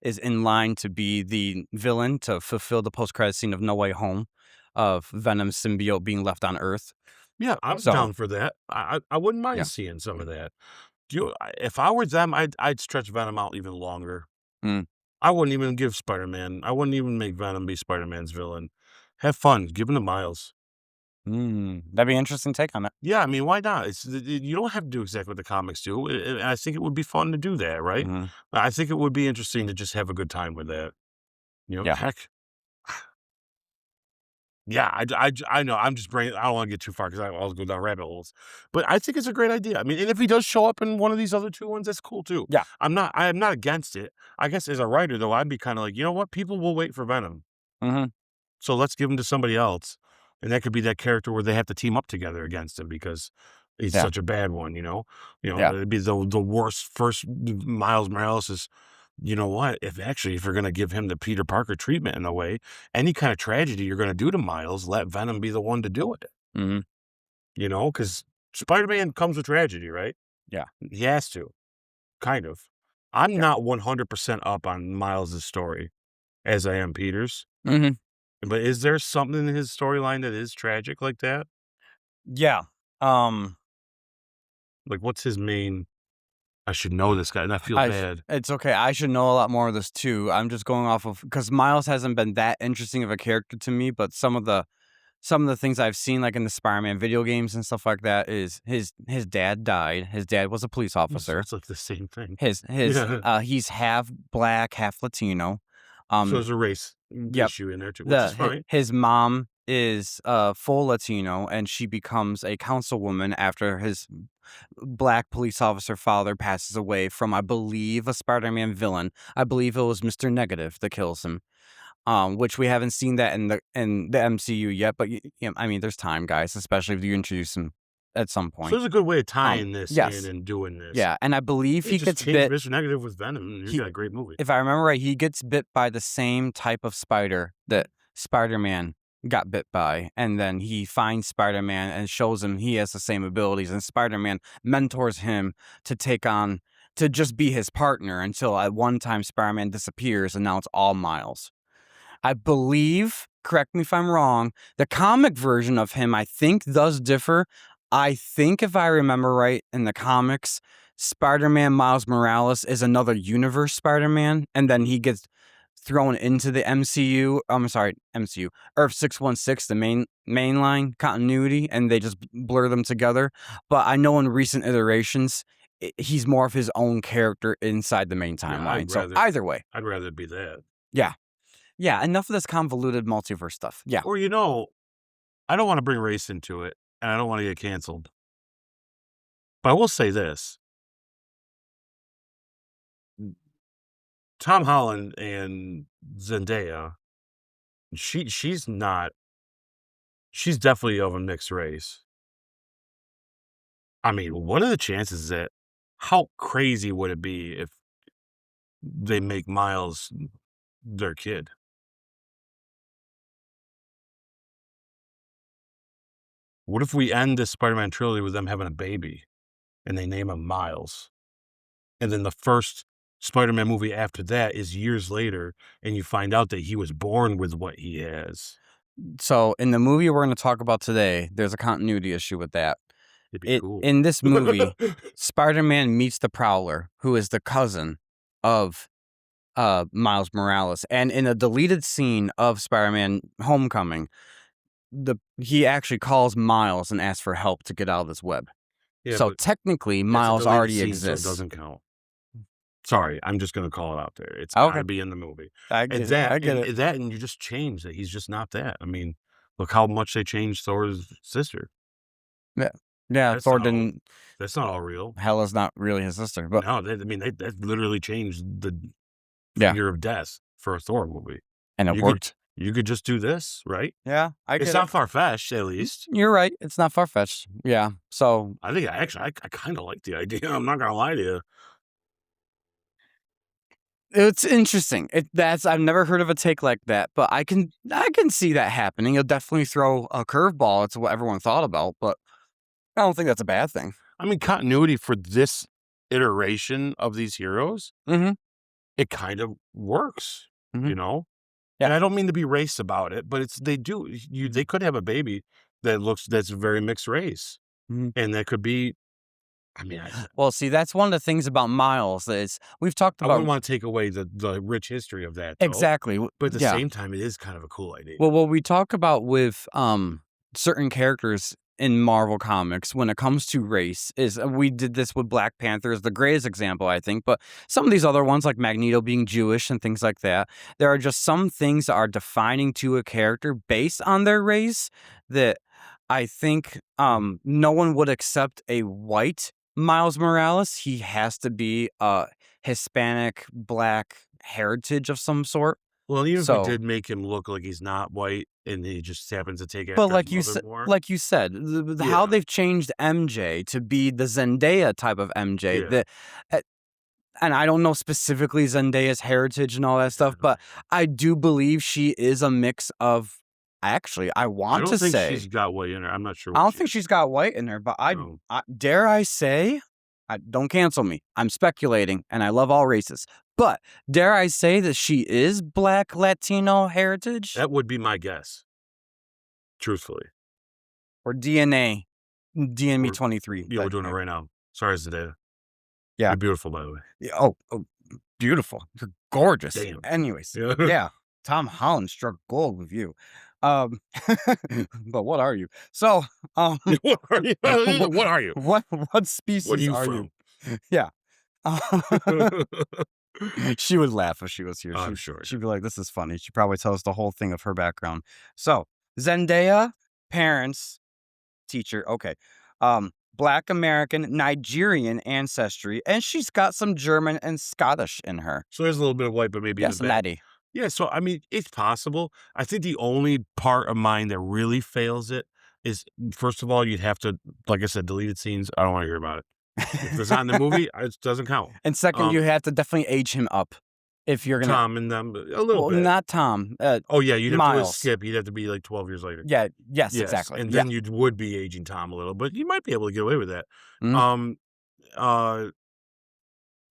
S1: is in line to be the villain to fulfill the post-credit scene of No Way Home, of Venom's symbiote being left on Earth.
S2: Yeah, I'm
S1: So-
S2: down for that. I wouldn't mind
S1: Yeah.
S2: seeing some of that. If I were them, I'd stretch Venom out even longer. I wouldn't even give Spider-Man. I wouldn't even make Venom be Spider-Man's villain. Have fun. Give him to Miles.
S1: That'd be an interesting take on it.
S2: Yeah, I mean, why not? You don't have to do exactly what the comics do. I think it would be fun to do that, right? I think it would be interesting to just have a good time with that.
S1: Yeah.
S2: Heck. Yeah, I know. I'm just brain. I don't want to get too far because I'll go down rabbit holes. But I think it's a great idea. I mean, and if he does show up in one of these other two ones, that's cool too.
S1: Yeah.
S2: I am not against it. I guess as a writer though, I'd be kind of like, you know what? People will wait for Venom. So let's give him to somebody else. And that could be that character where they have to team up together against him because he's such a bad one, it'd be the worst first. Miles Morales is, you know what, if you're going to give him the Peter Parker treatment in a way, any kind of tragedy you're going to do to Miles, let Venom be the one to do it. Because Spider-Man comes with tragedy, right?
S1: Yeah.
S2: He has to, kind of. I'm not 100% up on Miles's story as I am Peter's. But is there something in his storyline that is tragic like that?
S1: Yeah.
S2: Like, what's his main? I should know this guy, and I feel bad.
S1: It's okay. I should know a lot more of this too. I'm just going off of, because Miles hasn't been that interesting of a character to me, but some of the things I've seen, like in the Spider-Man video games and stuff like that, is his dad died. His dad was a police officer.
S2: It's like the same thing.
S1: He's half black, half Latino.
S2: So there's a race issue in there too, which is fine.
S1: His mom is full Latino, and she becomes a councilwoman after his black police officer father passes away from, I believe, a Spider-Man villain. I believe it was Mr. Negative that kills him. Which we haven't seen that in the MCU yet, but I mean, there's time, guys, especially if you introduce him at some point.
S2: So there's a good way of tying this in and doing this.
S1: Yeah, and I believe he gets bit.
S2: Mr. Negative with Venom, and you got a great movie.
S1: If I remember right, he gets bit by the same type of spider that Spider-Man got bit by, and then he finds Spider-Man and shows him he has the same abilities, and Spider-Man mentors him to just be his partner until at one time Spider-Man disappears, and now it's all Miles. I believe, correct me if I'm wrong, the comic version of him, I think, does differ. I think, if I remember right, in the comics, Spider-Man Miles Morales is another universe Spider-Man, and then he gets thrown into the MCU. I'm sorry, MCU. Earth 616, the mainline continuity, and they just blur them together. But I know in recent iterations, he's more of his own character inside the main timeline. So either way,
S2: I'd rather it be that.
S1: Yeah. Yeah, enough of this convoluted multiverse stuff. Yeah.
S2: Or, I don't want to bring race into it, and I don't want to get canceled. But I will say this. Tom Holland and Zendaya, she's definitely of a mixed race. I mean, what are the chances that, how crazy would it be if they make Miles their kid? What if we end this Spider-Man trilogy with them having a baby and they name him Miles? And then the first Spider-Man movie after that is years later, and you find out that he was born with what he has.
S1: So in the movie we're going to talk about today, there's a continuity issue with that.
S2: It'd be cool.
S1: In this movie, Spider-Man meets the Prowler, who is the cousin of Miles Morales. And in a deleted scene of Spider-Man Homecoming, he actually calls Miles and asks for help to get out of this web.
S2: Yeah,
S1: So
S2: but
S1: technically,
S2: that's a
S1: Miles
S2: deleted
S1: already
S2: scene,
S1: exists.
S2: so it doesn't count. Sorry, I'm just gonna call it out there. It's
S1: Okay.
S2: gotta be in the movie.
S1: I
S2: And
S1: get it.
S2: that
S1: I get
S2: and
S1: it.
S2: and that and you just change that. He's just not that. I mean, look how much they changed Thor's sister.
S1: Yeah. Yeah,
S2: That's
S1: Thor
S2: not all
S1: didn't.
S2: that's not all real.
S1: Hela's not really his sister, but
S2: No, that literally changed the
S1: yeah,
S2: figure of death for a Thor movie.
S1: and it
S2: You could
S1: worked.
S2: you could just do this, right?
S1: Yeah, I
S2: It's
S1: get it.
S2: not far-fetched, at least.
S1: You're right. It's not far fetched. Yeah. So
S2: I think I kinda like the idea, I'm not gonna lie to you.
S1: it's interesting. That's I've never heard of a take like that, but I can see that happening. It'll definitely throw a curveball to what everyone thought about, but I don't think that's a bad thing.
S2: I mean, continuity for this iteration of these heroes,
S1: Mm-hmm.
S2: it kind of works,
S1: Mm-hmm.
S2: you know?
S1: Yeah.
S2: And I don't mean to be race about it, but they could have a baby that's very mixed race,
S1: Mhm.
S2: and that could be I mean,
S1: Well, see, that's one of the things about Miles is we've talked
S2: I wouldn't
S1: about
S2: wanna take away the rich history of that, though,
S1: exactly.
S2: but at the
S1: Yeah.
S2: same time, it is kind of a cool idea.
S1: Well, what we talk about with certain characters in Marvel Comics when it comes to race is we did this with Black Panther is the greatest example, I think, but some of these other ones like Magneto being Jewish and things like that, there are just some things that are defining to a character based on their race that I think no one would accept a white Miles Morales. He has to be a Hispanic, Black heritage of some sort.
S2: Well, even if we
S1: So
S2: did make him look like he's not white and he just happens to take
S1: but
S2: after his mother more.
S1: like you said, how
S2: Yeah,
S1: they've changed MJ to be the Zendaya type of MJ,
S2: yeah.
S1: that uh, and I don't know specifically Zendaya's heritage and all that stuff, but I do believe she is a mix of actually, I
S2: I
S1: want
S2: don't
S1: to
S2: think
S1: say
S2: she's got white in her, I'm not sure
S1: I
S2: what
S1: don't
S2: she
S1: think
S2: is.
S1: she's got white in her, but
S2: No.
S1: I dare I say, don't cancel me. I'm speculating, and I love all races. But dare I say that she is Black Latino heritage
S2: That would be my guess, truthfully.
S1: or DNA, DNME
S2: We're
S1: 23.
S2: we're doing it right now. Sorry, Zendaya.
S1: Yeah.
S2: You're beautiful, by the way.
S1: Yeah, oh, beautiful. You're gorgeous.
S2: Damn.
S1: Anyways,
S2: Yeah.
S1: yeah. Tom Holland struck gold with you. Um, but what are you? So,
S2: What are you? What are you?
S1: what species
S2: What are you
S1: are
S2: from?
S1: you? Yeah. She would laugh if she was here.
S2: I'm sure.
S1: She'd be like, "This is funny." She'd probably tell us the whole thing of her background. So, Zendaya, parents, teacher, okay. Black American, Nigerian ancestry, and she's got some German and Scottish in her.
S2: So there's a little bit of white, but maybe in
S1: Yes,
S2: the back.
S1: laddie.
S2: Yeah, so I mean, it's possible. I think the only part of mine that really fails it is, first of all, you'd have to, like I said, deleted scenes. I don't want to hear about it. If it's not in the movie, it doesn't count.
S1: And second, you have to definitely age him up if you're gonna.
S2: Tom and them a little
S1: Well,
S2: bit.
S1: not Tom.
S2: Oh yeah, you'd have to
S1: Miles.
S2: skip. You'd have to be like 12 years later.
S1: Yeah. Yes.
S2: Yes,
S1: Exactly.
S2: and
S1: Yeah.
S2: then you would be aging Tom a little, but you might be able to get away with that.
S1: Mhm.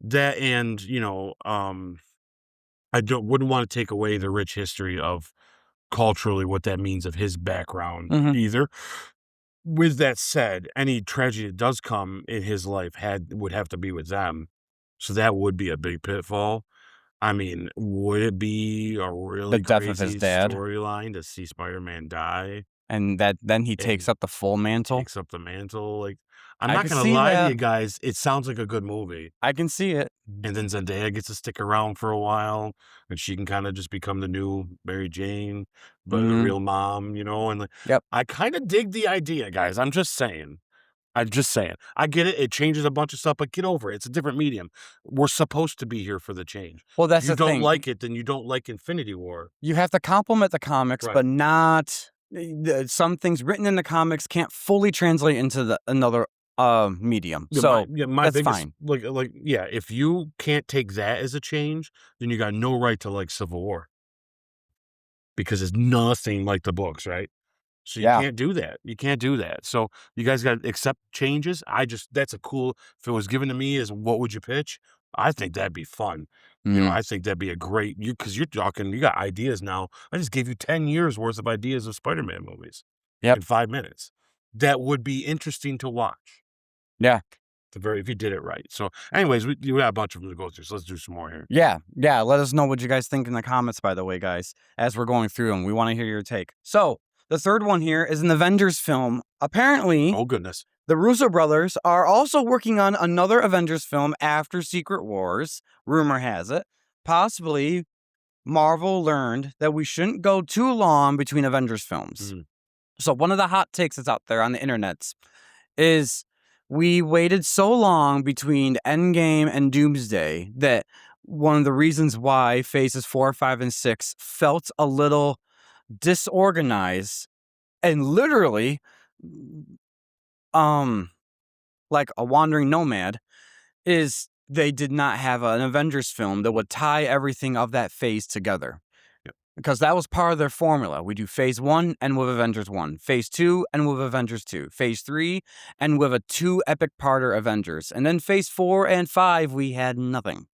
S2: That and I wouldn't want to take away the rich history of culturally what that means of his background
S1: Mhm.
S2: either. With that said, any tragedy that does come in his life would have to be with them, so that would be a big pitfall. I mean, would it be a really
S1: death of his
S2: crazy
S1: dad.
S2: storyline to see Spider-Man die
S1: And then he takes
S2: and
S1: up the full mantle.
S2: takes up the mantle? Like, I'm
S1: I
S2: not
S1: can
S2: gonna
S1: see
S2: lie to
S1: that.
S2: you guys, it sounds like a good movie.
S1: I can see it.
S2: And then Zendaya gets to stick around for a while, and she can kinda just become the new Mary Jane, but the
S1: Mhm.
S2: real mom, and, like,
S1: Yep.
S2: I kinda dig the idea, guys, I'm just saying. I'm just saying. I get it, it changes a bunch of stuff, but get over it, it's a different medium. We're supposed to be here for the change.
S1: Well,
S2: If
S1: that's
S2: you
S1: the
S2: don't
S1: thing.
S2: like it, then you don't like Infinity War.
S1: You have to compliment the comics,
S2: Right.
S1: but not some things written in the comics can't fully translate into another medium.
S2: Yeah,
S1: So
S2: my
S1: that's
S2: biggest
S1: fine.
S2: yeah, if you can't take that as a change, then you got no right to like Civil War. Because it's nothing like the books, right? So you
S1: Yeah.
S2: can't do that. You can't do that. So you guys got to accept changes. That's a cool, if it was given to me as what would you pitch? I think that'd be fun.
S1: Mhm.
S2: I think that'd be a great, because you're talking, you got ideas now. I just gave you 10 years worth of ideas of Spider-Man movies
S1: Yep.
S2: in 5 minutes. That would be interesting to watch.
S1: Yeah.
S2: If you did it right. So anyways, we got a bunch of them to go through. So let's do some more here.
S1: Yeah. Yeah. Let us know what you guys think in the comments, by the way, guys, as we're going through them. We want to hear your take. So the third one here is an Avengers film. Apparently,
S2: Oh, goodness.
S1: The Russo brothers are also working on another Avengers film after Secret Wars, rumor has it. Possibly Marvel learned that we shouldn't go too long between Avengers films. So one of the hot takes that's out there on the internets is we waited so long between Endgame and Doomsday that one of the reasons why phases 4, 5, and 6 felt a little disorganized and literally like a wandering nomad is they did not have an Avengers film that would tie everything of that phase together. Because that was part of their formula. We do phase 1 and with Avengers 1, phase 2 and with Avengers 2, phase 3 and with a 2 epic parter Avengers. And then phase 4 and 5 we had nothing.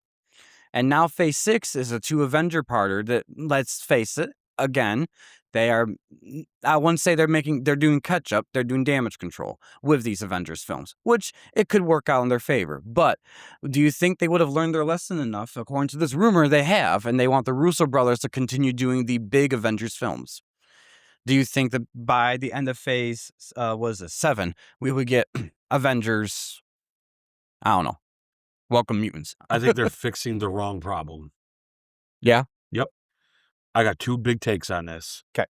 S1: And now phase 6 is a 2 Avenger parter that, let's face it, again, they are, I wouldn't say they're doing catch up, they're doing damage control with these Avengers films, which it could work out in their favor. But do you think they would have learned their lesson enough? According to this rumor, they have, and they want the Russo brothers to continue doing the big Avengers films. Do you think that by the end of phase, 7, we would get Avengers, I don't know, Welcome Mutants?
S2: I think they're fixing the wrong problem.
S1: Yeah?
S2: Yep. I got 2 big takes on this.
S1: Okay.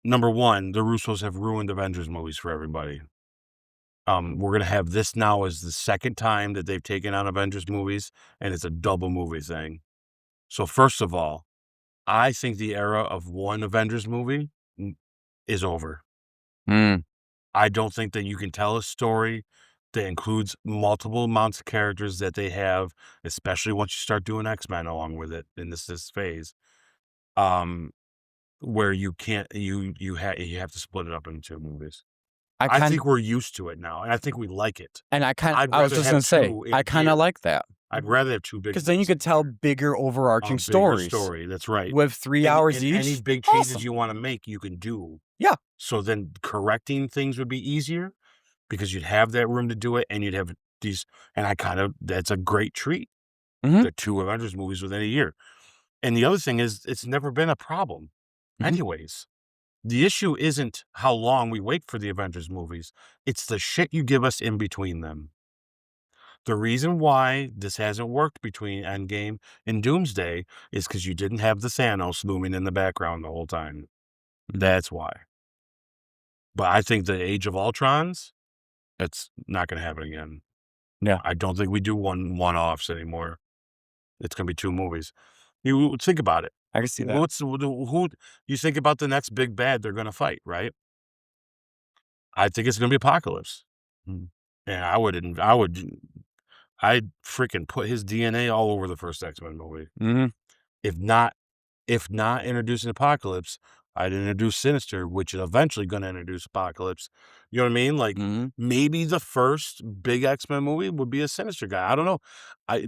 S2: Number 1, the Russos have ruined Avengers movies for everybody. We're going to have this now as the second time that they've taken on Avengers movies, and it's a double movie thing. So first of all, I think the era of one Avengers movie is over. I don't think that you can tell a story that includes multiple amounts of characters that they have, especially once you start doing X-Men along with it in this phase, where you can't, you have to split it up into 2 movies. I think we're used to it now, and I think we like it.
S1: And I was just going to say, I kind of like that.
S2: I'd rather have 2 big,
S1: because then you could tell bigger overarching stories.
S2: That's right.
S1: With 3 hours each.
S2: Any big changes you want to make, you can do.
S1: Yeah.
S2: So then correcting things would be easier because you'd have that room to do it, and you'd have these. And that's a great treat. The 2 Avengers movies within a year. And the other thing is, it's never been a problem. Anyways, the issue isn't how long we wait for the Avengers movies. It's the shit you give us in between them. The reason why this hasn't worked between Endgame and Doomsday is because you didn't have the Thanos looming in the background the whole time. That's why. But I think the Age of Ultrons, it's not going to happen again.
S1: Yeah.
S2: I don't think we do one-offs anymore. It's going to be 2 movies. You think about it.
S1: I can see that.
S2: Who you think about the next big bad they're going to fight, right? I think it's going to be Apocalypse. And I'd freaking put his DNA all over the first X-Men movie. If not introducing Apocalypse, I'd introduce Sinister, which is eventually going to introduce Apocalypse. You know what I mean? Like, maybe the first big X-Men movie would be a Sinister guy. I don't know.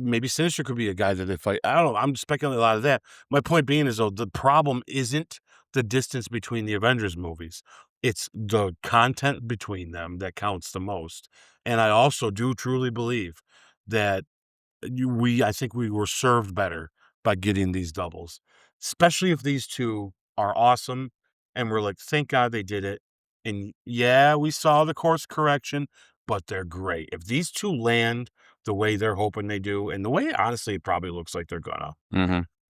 S2: Maybe Sinister could be a guy that they fight. I don't know. I'm speculating a lot of that. My point being is, though, the problem isn't the distance between the Avengers movies. It's the content between them that counts the most. And I also do truly believe that I think we were served better by getting these doubles, especially if these 2 are awesome and we're like, thank God they did it. And yeah, we saw the course correction, but they're great. If these 2 land the way they're hoping they do, and the way honestly it probably looks like they're gonna,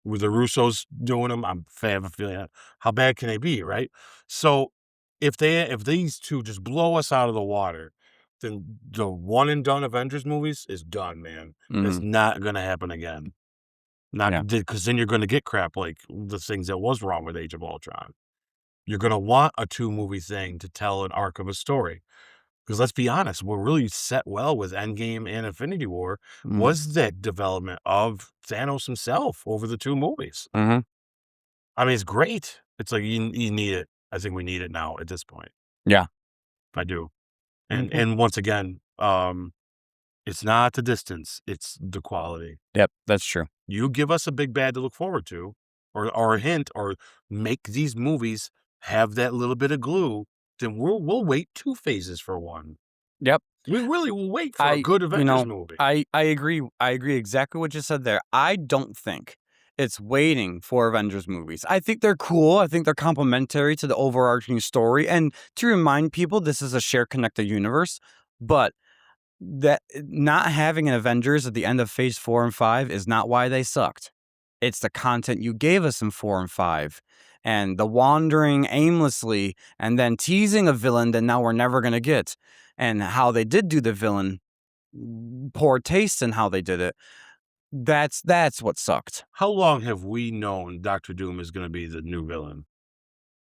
S2: with the Russos doing them, I have a feeling, how bad can they be, right? So if these 2 just blow us out of the water, then the one and done Avengers movies is done, man. It's not gonna happen again. Because then you're going to get crap like the things that was wrong with Age of Ultron. You're going to want a 2-movie thing to tell an arc of a story. Because let's be honest, what really set well with Endgame and Infinity War was that development of Thanos himself over the 2 movies. I mean, it's great. It's like you need it. I think we need it now at this point.
S1: Yeah.
S2: I do. And once again, it's not the distance, it's the quality.
S1: Yep, that's true.
S2: You give us a big bad to look forward to, or a hint, or make these movies have that little bit of glue, then we'll wait 2 phases for one.
S1: Yep.
S2: We really will wait for a good Avengers movie.
S1: I agree. I agree exactly what you said there. I don't think It's waiting for Avengers movies. I think they're cool. I think they're complementary to the overarching story. And to remind people, this is a shared connected universe. But that not having an Avengers at the end of Phase 4 and 5 is not why they sucked. It's the content you gave us in 4 and 5, and the wandering aimlessly, and then teasing a villain that now we're never going to get, and how they did do the villain, poor taste in how they did it. That's what sucked.
S2: How long have we known Doctor Doom is going to be the new villain?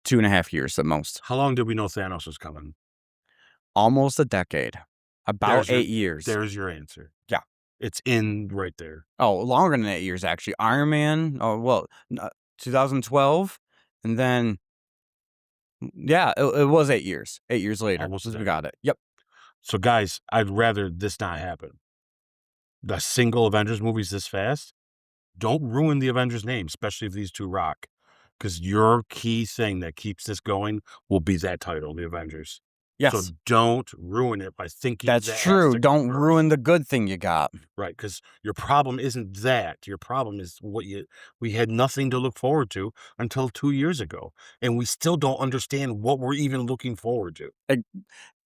S1: 2.5 years at most.
S2: How long did we know Thanos was coming?
S1: Almost a decade. About 8 years.
S2: There's your answer.
S1: Yeah.
S2: It's in right there.
S1: Oh, longer than 8 years, actually. Iron Man, 2012, and then, yeah, it was 8 years. 8 years later.
S2: Almost
S1: We
S2: there.
S1: got it. Yep.
S2: So, guys, I'd rather this not happen. The single Avengers movies this fast, don't ruin the Avengers name, especially if these two rock. Because your key thing that keeps this going will be that title, the Avengers.
S1: Yes.
S2: So don't ruin it by thinking
S1: That's
S2: that
S1: true. Don't ruin the good thing you got.
S2: Right, because your problem isn't that. Your problem is we had nothing to look forward to until 2 years ago, and we still don't understand what we're even looking forward to.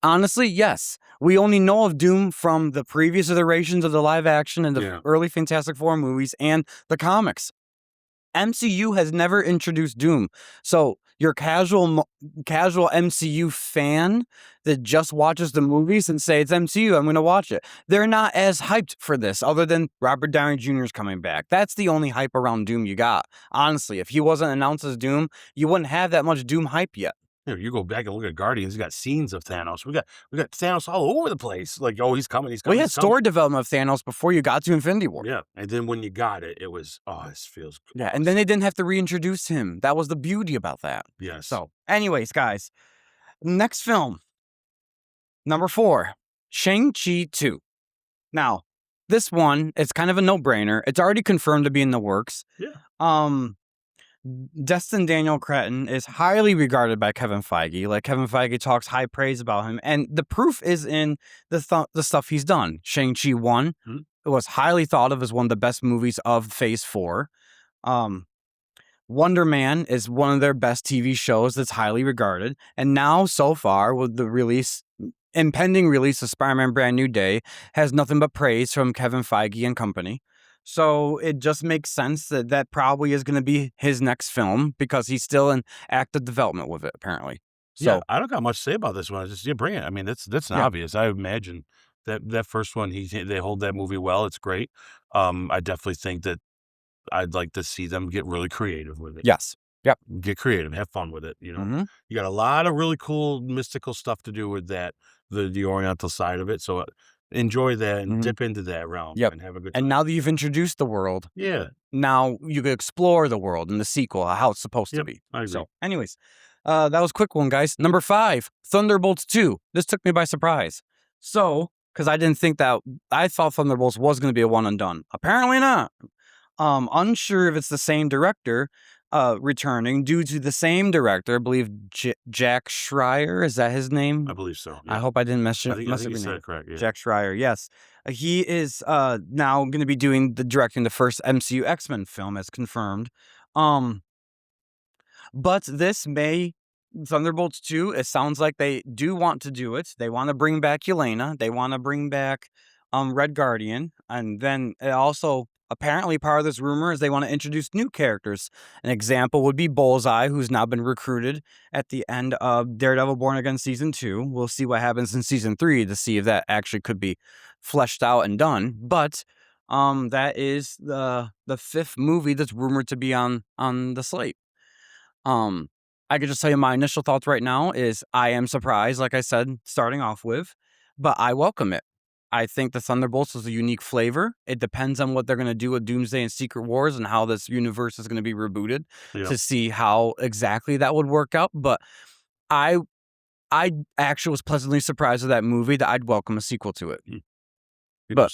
S1: Honestly, yes. We only know of Doom from the previous iterations of the live action and the early Fantastic Four movies and the comics. MCU has never introduced Doom. So your casual MCU fan that just watches the movies and say, it's MCU, I'm going to watch it. They're not as hyped for this other than Robert Downey Jr. is coming back. That's the only hype around Doom you got. Honestly, if he wasn't announced as Doom, you wouldn't have that much Doom hype yet.
S2: You go back and look at Guardians. You got scenes of Thanos. We got Thanos all over the place. Like, oh, he's coming. He's coming.
S1: We had story development of Thanos before you got to Infinity War.
S2: Yeah, and then when you got it, it was this feels good.
S1: Yeah, and then they didn't have to reintroduce him. That was the beauty about that.
S2: Yes.
S1: So, anyways, guys, next film, number 4, Shang-Chi 2. Now, this one, it's kind of a no-brainer. It's already confirmed to be in the works.
S2: Yeah.
S1: Destin Daniel Cretton is highly regarded by Kevin Feige. Like, Kevin Feige talks high praise about him, and the proof is in the stuff he's done. Shang-Chi 1 it was highly thought of as one of the best movies of Phase 4. Wonder Man is one of their best TV shows that's highly regarded, and now, so far, with the impending release of Spider-Man Brand New Day, has nothing but praise from Kevin Feige and company. So it just makes sense that probably is going to be his next film because he's still in active development with it, apparently. So
S2: yeah, I don't got much to say about this one. I just bring it. I mean, that's obvious. I imagine that first one, they hold that movie well. It's great. I definitely think that I'd like to see them get really creative with it.
S1: Yes. Yep.
S2: Get creative. Have fun with it. You know, you got a lot of really cool mystical stuff to do with that, the Oriental side of it. So enjoy that and dip into that realm and have a good time.
S1: And now that you've introduced the world, now you can explore the world in the sequel, how it's supposed to be.
S2: I agree.
S1: So, anyways, that was a quick one, guys. Number 5, Thunderbolts 2. This took me by surprise. So, because I didn't think that, I thought Thunderbolts was going to be a one and done. Apparently not. Unsure if it's the same director returning due to the same director, I believe Jack Schreier. Is that his name?
S2: I believe so.
S1: Yeah. I hope I didn't mess up your name.
S2: Correct, yeah.
S1: Jack Schreier, yes. He is now going to be directing the first MCU X-Men film, as confirmed. But this Thunderbolts 2, it sounds like they do want to do it. They want to bring back Yelena. They want to bring back Red Guardian. And then it also, apparently part of this rumor is they want to introduce new characters. An example would be Bullseye, who's now been recruited at the end of Daredevil Born Again Season 2. We'll see what happens in Season 3 to see if that actually could be fleshed out and done. But that is the 5th movie that's rumored to be on the slate. I could just tell you my initial thoughts right now is I am surprised, like I said, starting off with, but I welcome it. I think the Thunderbolts is a unique flavor. It depends on what they're going to do with Doomsday and Secret Wars and how this universe is going to be rebooted to see how exactly that would work out. But I actually was pleasantly surprised with that movie that I'd welcome a sequel to it. But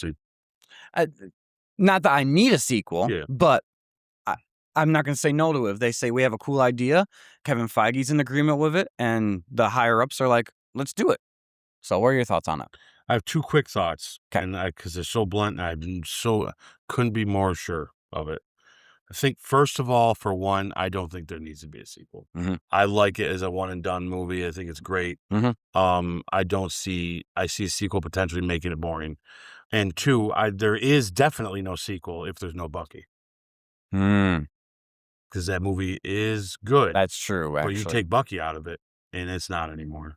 S1: not that I need a sequel, but I'm not going to say no to it. If they say we have a cool idea, Kevin Feige's in agreement with it, and the higher-ups are like, let's do it. So what are your thoughts on it?
S2: I have 2 quick thoughts,
S1: okay,
S2: and because they're so blunt, couldn't be more sure of it. I think, first of all, for one, I don't think there needs to be a sequel.
S1: Mhm.
S2: I like it as a one and done movie. I think it's great.
S1: Mhm.
S2: I see a sequel potentially making it boring. And two, there is definitely no sequel if there's no Bucky,
S1: Mm,
S2: because that movie is good.
S1: that's true,
S2: But you
S1: actually.
S2: take Bucky out of it, and it's not anymore.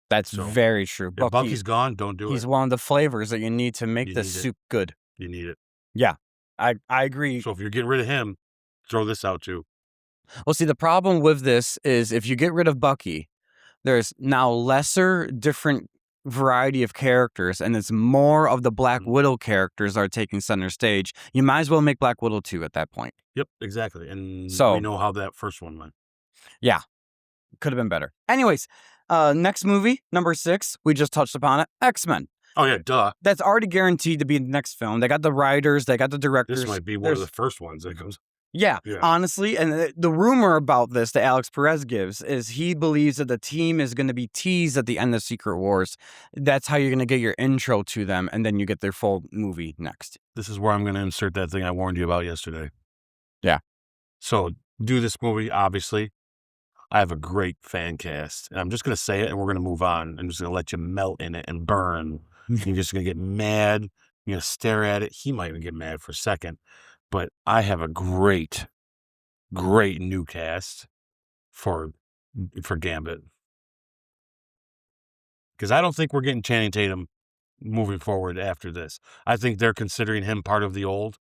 S1: That's
S2: So
S1: very true.
S2: if
S1: Bucky,
S2: Bucky's gone, don't do
S1: he's
S2: it.
S1: one of the flavors that you need to make
S2: You
S1: the
S2: need it.
S1: soup good.
S2: You need it.
S1: Yeah, I agree.
S2: So if you're getting rid of him, throw this out too.
S1: Well, see, the problem with this is if you get rid of Bucky, there's now lesser different variety of characters, and it's more of the Black
S2: Mhm.
S1: Widow characters are taking center stage. You might as well make Black Widow 2 at that point.
S2: Yep, exactly. And we
S1: So,
S2: know how that first one went.
S1: yeah, could have been better. Anyways, next movie, number 6, we just touched upon it, X-Men.
S2: Oh yeah, duh.
S1: That's already guaranteed to be the next film. They got the writers, they got the directors.
S2: This might be one of the first ones that goes.
S1: Yeah,
S2: Yeah.
S1: honestly, and the rumor about this that Alex Perez gives is he believes that the team is going to be teased at the end of Secret Wars. That's how you're going to get your intro to them, and then you get their full movie next.
S2: This is where I'm going to insert that thing I warned you about yesterday.
S1: Yeah.
S2: So do this movie, obviously. I have a great fan cast, and I'm just going to say it, and we're going to move on. I'm just going to let you melt in it and burn. You're just going to get mad. You're going to stare at it. He might even get mad for a second. But I have a great new cast for Gambit. Because I don't think we're getting Channing Tatum moving forward after this. I think they're considering him part of the old,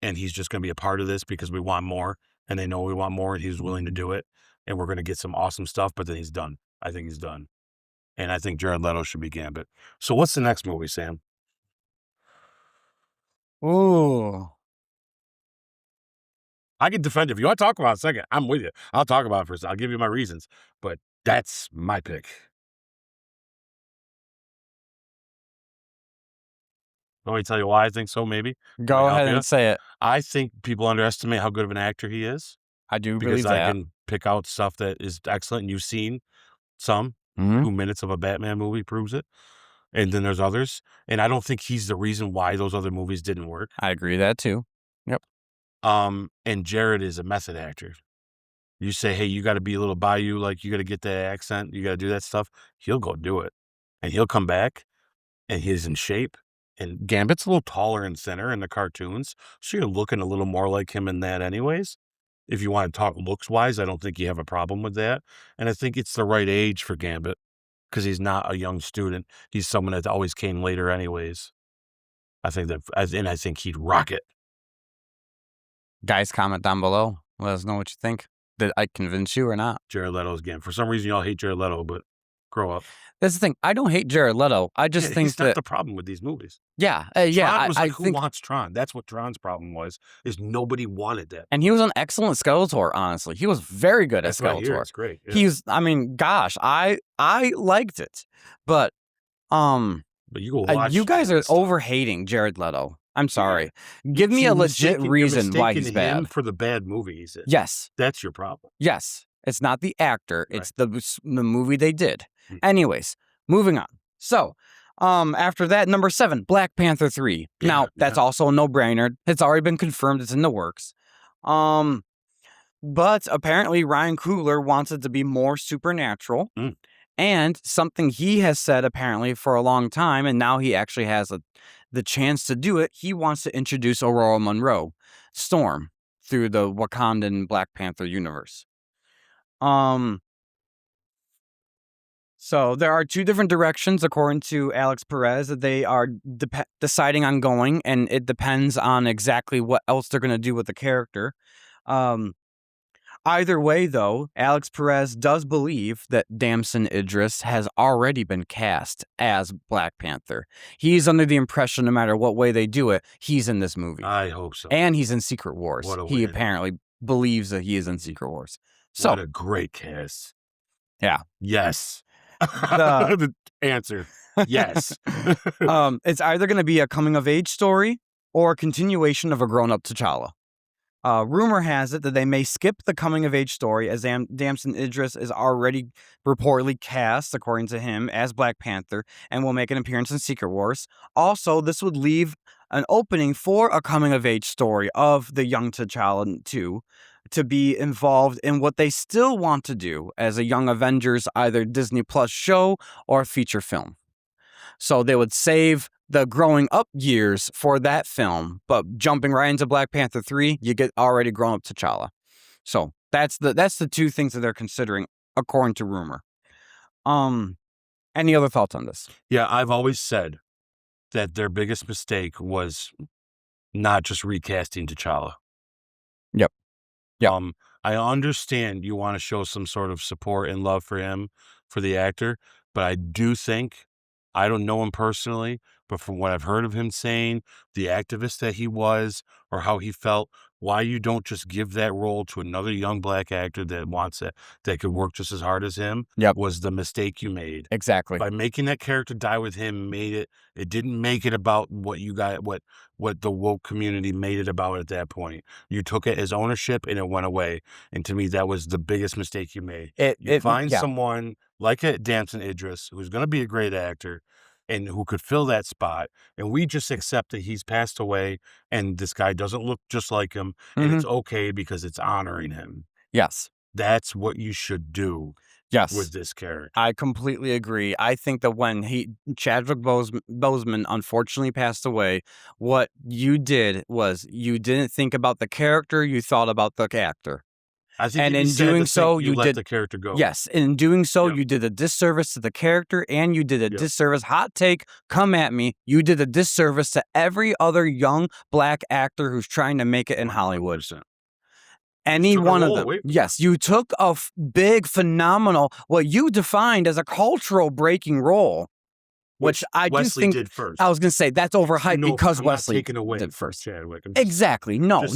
S2: and he's just going to be a part of this because we want more, and they know we want more, and he's willing to do it, and we're going to get some awesome stuff, but then he's done. I think he's done. And I think Jared Leto should be Gambit. So what's the next movie, Sam?
S1: Ooh.
S2: I can defend it. If you want to talk about it a second, I'm with you. I'll talk about it for a second. I'll give you my reasons, but that's my pick. Let me tell you why I think so, maybe.
S1: Go ahead and say it.
S2: I think people underestimate how good of an actor he is.
S1: I do
S2: because
S1: believe
S2: I
S1: that.
S2: can pick out stuff that is excellent. And you've seen some.
S1: Mhm.
S2: 2 minutes of a Batman movie proves it. And then there's others. And I don't think he's the reason why those other movies didn't work.
S1: I agree that too. Yep.
S2: And Jared is a method actor. You say, hey, you got to be a little bayou, like you got to get that accent, you got to do that stuff. He'll go do it. And he'll come back and he's in shape. And Gambit's a little taller and thinner in the cartoons. So you're looking a little more like him in that anyways. If you want to talk looks-wise, I don't think you have a problem with that. And I think it's the right age for Gambit because he's not a young student. He's someone that always came later anyways. I think he'd rock it.
S1: Guys, comment down below. Let us know what you think. Did I convince you or not?
S2: Jared Leto's Gambit. For some reason, y'all hate Jared Leto, but grow up.
S1: That's the thing. I don't hate Jared Leto. I just think
S2: he's not the problem with these movies.
S1: Yeah,
S2: Tron was like, who
S1: think,
S2: wants Tron? That's what Tron's problem was, is nobody wanted that.
S1: and he was an excellent Skeletor, honestly. He was very good
S2: That's
S1: at Skeletor.
S2: It's great. Yeah.
S1: Gosh, I liked it. But
S2: you go watch
S1: you guys are
S2: stuff.
S1: over-hating Jared Leto. I'm sorry. Give me a legit reason why he's bad.
S2: Him for the bad movie he's in.
S1: Yes.
S2: That's your problem.
S1: Yes. It's not the actor.
S2: Right.
S1: It's the movie they did.
S2: Hmm.
S1: Anyways, moving on. So, after that, number 7, Black Panther 3.
S2: Yeah,
S1: now, that's also a no-brainer. It's already been confirmed. It's in the works. But apparently Ryan Coogler wants it to be more supernatural.
S2: Mm.
S1: And something he has said apparently for a long time, and now he actually has the chance to do it, he wants to introduce Aurora Monroe, Storm, through the Wakandan Black Panther universe. So there are 2 different directions, according to Alex Perez, that they are deciding on going, and it depends on exactly what else they're going to do with the character. Either way, though, Alex Perez does believe that Damson Idris has already been cast as Black Panther. He's under the impression no matter what way they do it, he's in this movie.
S2: I hope so.
S1: And he's in Secret Wars.
S2: What a
S1: He
S2: win.
S1: apparently believes that he is in Secret Wars. So,
S2: what a great cast.
S1: Yeah.
S2: Yes. The answer, yes.
S1: It's either going to be a coming-of-age story or a continuation of a grown-up T'Challa. Rumor has it that they may skip the coming-of-age story, as Damson Idris is already reportedly cast, according to him, as Black Panther, and will make an appearance in Secret Wars. Also, this would leave an opening for a coming-of-age story of the young T'Challa, too, to be involved in what they still want to do as a Young Avengers, either Disney Plus show or feature film. So they would save the growing up years for that film, but jumping right into Black Panther 3, you get already grown up T'Challa. So that's the two things that they're considering, according to rumor. Any other thoughts on this?
S2: Yeah, I've always said that their biggest mistake was not just recasting T'Challa.
S1: Yep.
S2: I understand you want to show some sort of support and love for him, for the actor, but I do think, I don't know him personally, but from what I've heard of him saying, the activist that he was, or how he felt, why you don't just give that role to another young Black actor that wants it, that could work just as hard as him, was the mistake you made.
S1: Exactly.
S2: By making that character die with him, it didn't make it about what you got, what the woke community made it about at that point. You took it as ownership and it went away. And to me, that was the biggest mistake you made. Find someone like a Damson Idris, who's going to be a great actor and who could fill that spot. And we just accept that he's passed away and this guy doesn't look just like him. And it's okay because it's honoring him.
S1: Yes.
S2: That's what you should do.
S1: Yes.
S2: With this character.
S1: I completely agree. I think that when Chadwick Boseman unfortunately passed away, what you did was you didn't think about the character, you thought about the actor.
S2: I think
S1: and in doing so, you
S2: let
S1: did
S2: the character go.
S1: Yes, in doing so, you did a disservice to the character, and you did a disservice. Hot take, come at me. You did a disservice to every other young Black actor who's trying to make it in Hollywood.
S2: 100%.
S1: Any one of them. Yes, you took a big, phenomenal, what you defined as a cultural breaking role, which I
S2: Wesley
S1: do think
S2: did first.
S1: I was going to say that's overhyped because Wesley did first.
S2: Chadwick.
S1: Exactly. No.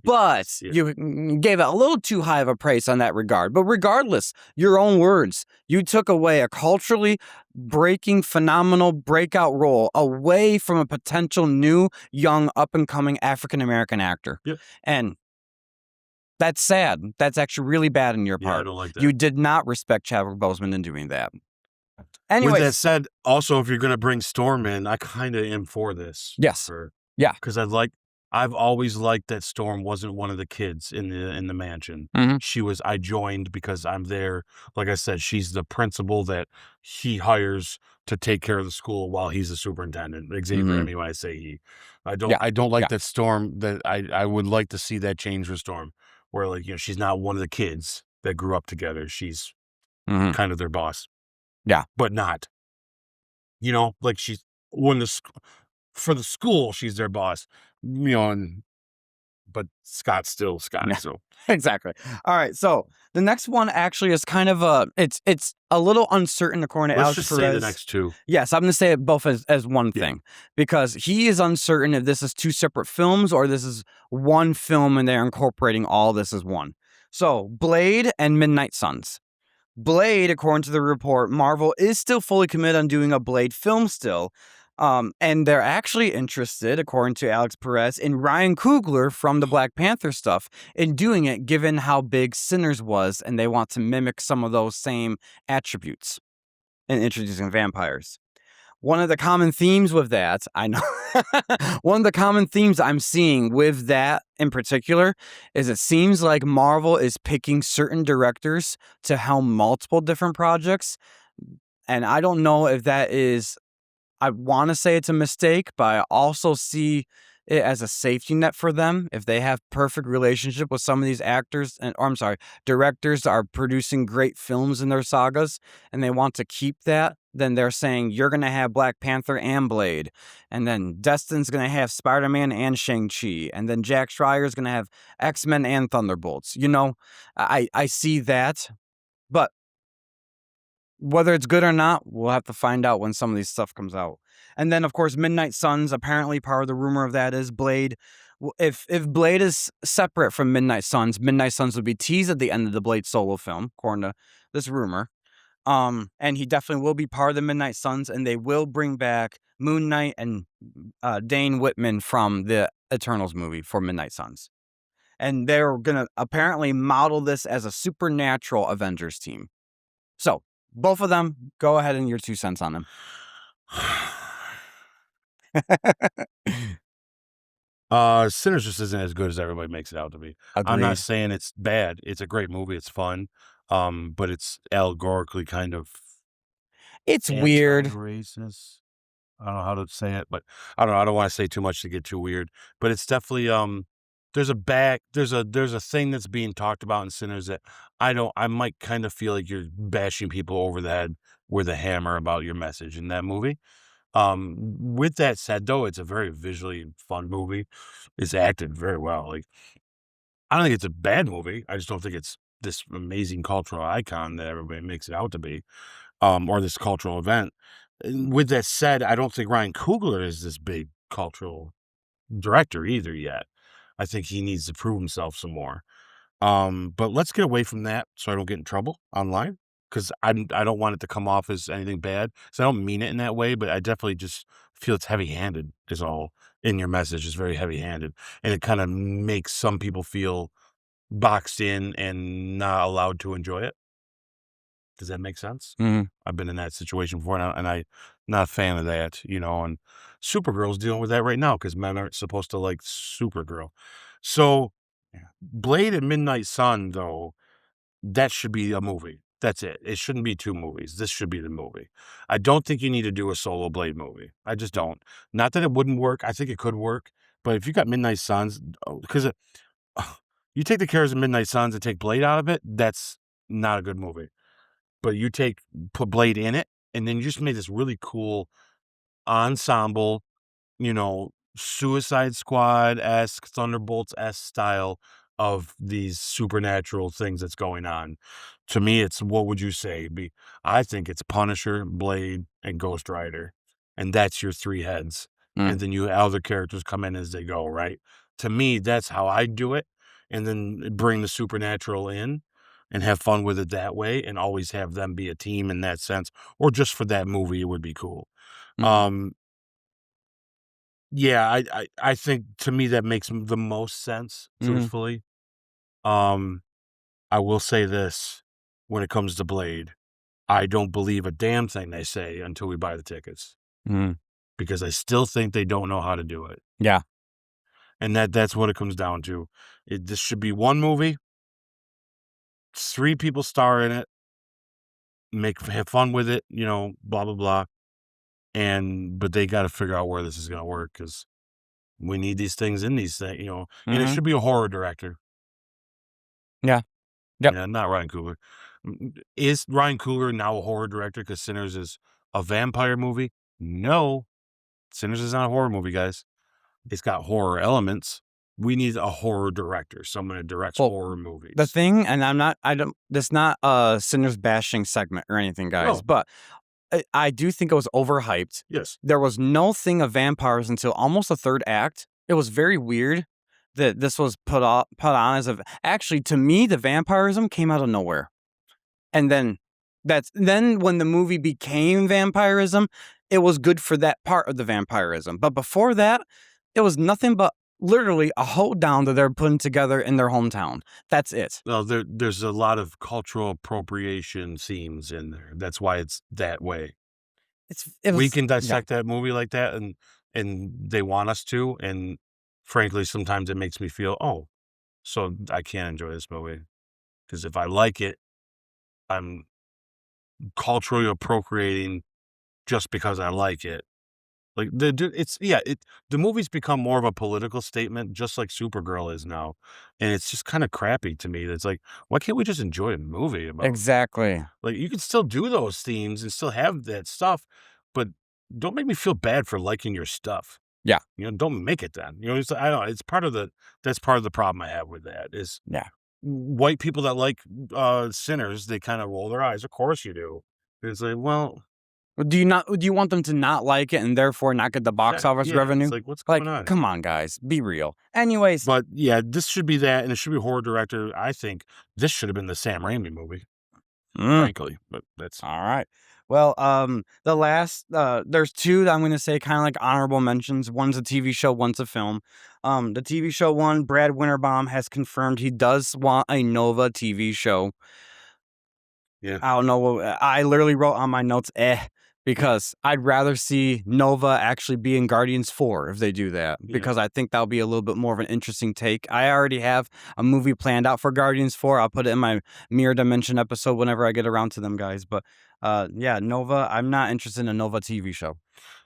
S1: But you gave it a little too high of a praise on that regard. But regardless, your own words, you took away a culturally breaking, phenomenal breakout role away from a potential new, young, up-and-coming African-American actor.
S2: Yep.
S1: And that's sad. That's actually really bad on your part.
S2: I don't like that.
S1: You did not respect Chadwick Boseman in doing that. Anyways,
S2: with that said, also, if you're going to bring Storm in, I kind of am for this.
S1: Yes. Because
S2: I've always liked that Storm wasn't one of the kids in the mansion. I joined because I'm there. Like I said, she's the principal that he hires to take care of the school while he's the superintendent. Xavier, I mean, when I say he, I don't like that Storm. That I would like to see that change for Storm, where she's not one of the kids that grew up together. She's kind of their boss.
S1: Yeah.
S2: But not. She's for the school, she's their boss. But Scott's still Scott. Yeah. So
S1: exactly. All right. So the next one actually is kind of it's a little uncertain according to Alex Perez.
S2: Let's just say the next two.
S1: Yes, I'm going to say it both as one thing because he is uncertain if this is two separate films or this is one film and they're incorporating all this as one. So Blade and Midnight Suns. Blade, according to the report, Marvel is still fully committed on doing a Blade film still. And they're actually interested, according to Alex Perez, in Ryan Coogler from the Black Panther stuff in doing it, given how big Sinners was, and they want to mimic some of those same attributes in introducing vampires. One of the common themes with that, I know, one of the common themes I'm seeing with that in particular is it seems like Marvel is picking certain directors to helm multiple different projects. And I don't know if that is, I want to say it's a mistake, but I also see it as a safety net for them. If they have perfect relationship with some of these actors directors that are producing great films in their sagas and they want to keep that, then they're saying you're going to have Black Panther and Blade. And then Destin's going to have Spider-Man and Shang-Chi. And then Jack Schreier's going to have X-Men and Thunderbolts. I see that. But whether it's good or not, we'll have to find out when some of these stuff comes out. And then, of course, Midnight Suns, apparently part of the rumor of that is Blade. If Blade is separate from Midnight Suns would be teased at the end of the Blade solo film, according to this rumor. And he definitely will be part of the Midnight Suns, and they will bring back Moon Knight and Dane Whitman from the Eternals movie for Midnight Suns. and they're gonna apparently model this as a supernatural Avengers team. So both of them, go ahead and your 2 cents on them.
S2: Sinners just isn't as good as everybody makes it out to be. I'm not
S1: Agreed.
S2: saying it's bad. It's a great movie. It's fun. But it's allegorically kind of
S1: It's weird.
S2: anti-racist. I don't know how to say it, but I don't know. I don't want to say too much to get too weird. But it's definitely there's a thing that's being talked about in Sinners that I might kind of feel like you're bashing people over the head with a hammer about your message in that movie. With that said, though, it's a very visually fun movie. It's acted very well. Like, I don't think it's a bad movie. I just don't think it's this amazing cultural icon that everybody makes it out to be, or this cultural event. With that said, I don't think Ryan Coogler is this big cultural director either yet. I think he needs to prove himself some more. But let's get away from that so I don't get in trouble online, because I don't want it to come off as anything bad. So I don't mean it in that way, but I definitely just feel it's heavy-handed is all in your message. Is very heavy-handed, and it kind of makes some people feel boxed in and not allowed to enjoy it. Does that make sense?
S1: Mhm.
S2: I've been in that situation before, and I'm not a fan of that, and Supergirl's dealing with that right now because men aren't supposed to like Supergirl. So, Blade and Midnight Sun, though, that should be a movie. That's it. It shouldn't be 2 movies. This should be the movie. I don't think you need to do a solo Blade movie. I just don't. Not that it wouldn't work. I think it could work. But if you got Midnight Suns, because you take the characters of Midnight Suns and take Blade out of it, that's not a good movie. But you put Blade in it, and then you just made this really cool ensemble, Suicide Squad-esque, Thunderbolts-esque style of these supernatural things that's going on. To me, it's what would you say? I think it's Punisher, Blade, and Ghost Rider, and that's your 3 heads.
S1: Mm.
S2: And then you other characters come in as they go, right? To me, that's how I do it, and then bring the supernatural in and have fun with it that way, and always have them be a team in that sense, or just for that movie, it would be cool.
S1: Mhm.
S2: Yeah, I think to me that makes the most sense,
S1: Mhm.
S2: truthfully. I will say this, when it comes to Blade, I don't believe a damn thing they say until we buy the tickets,
S1: Mhm.
S2: because I still think they don't know how to do it,
S1: Yeah.
S2: and that's what it comes down to. This should be 1 movie, 3 people star in it, have fun with it, blah, blah, blah, but they gotta figure out where this is gonna work, because we need these things in these things, and it
S1: Mhm.
S2: should be a horror director.
S1: Yeah. Yep.
S2: Yeah, not Ryan Coogler. Is Ryan Coogler now a horror director because Sinners is a vampire movie? No, Sinners is not a horror movie, guys. It's got horror elements. We need a horror director, someone that directs
S1: Well,
S2: horror
S1: the
S2: movies.
S1: thing, and I don't, this not a Sinners bashing segment or anything, guys,
S2: No.
S1: but I do think it was overhyped.
S2: Yes.
S1: There was no thing of vampires until almost the 3rd act. It was very weird that this was put on as actually, to me, the vampirism came out of nowhere. And then when the movie became vampirism, it was good for that part of the vampirism. But before that, it was nothing but literally a hoedown that they're putting together in their hometown. That's it.
S2: No, there's a lot of cultural appropriation themes in there. That's why it's that way. We can dissect that movie like that, and they want us to, and frankly, sometimes it makes me feel, oh, so I can't enjoy this movie, because if I like it, I'm culturally appropriating just because I like it. Like the movie's become more of a political statement, just like Supergirl is now, and it's just kind of crappy to me. It's like, why can't we just enjoy a movie about?
S1: Exactly.
S2: Like, you can still do those themes and still have that stuff, but don't make me feel bad for liking your stuff.
S1: Yeah.
S2: Don't make it then. I don't know. It's part of that's part of the problem I have with that is
S1: Yeah.
S2: white people that like Sinners, they kind of roll their eyes. Of course you do. It's like, well,
S1: Do you want them to not like it and therefore not get the box office
S2: yeah,
S1: revenue?
S2: it's like, what's going on?
S1: Come on, guys, be real. Anyways,
S2: But yeah, this should be that, and it should be a horror director. I think this should have been the Sam Raimi movie. frankly. But that's
S1: All right. Well, the last there's two that I'm gonna say kind of like honorable mentions. One's a TV show, one's a film. The TV show one, Brad Winterbaum has confirmed he does want a Nova TV show.
S2: yeah.
S1: I don't know. I literally wrote on my notes, because I'd rather see Nova actually be in Guardians 4 if they do that,
S2: Yeah.
S1: because I think that'll be a little bit more of an interesting take. I already have a movie planned out for Guardians 4. I'll put it in my Mirror Dimension episode whenever I get around to them guys. But yeah, Nova, I'm not interested in a Nova TV show.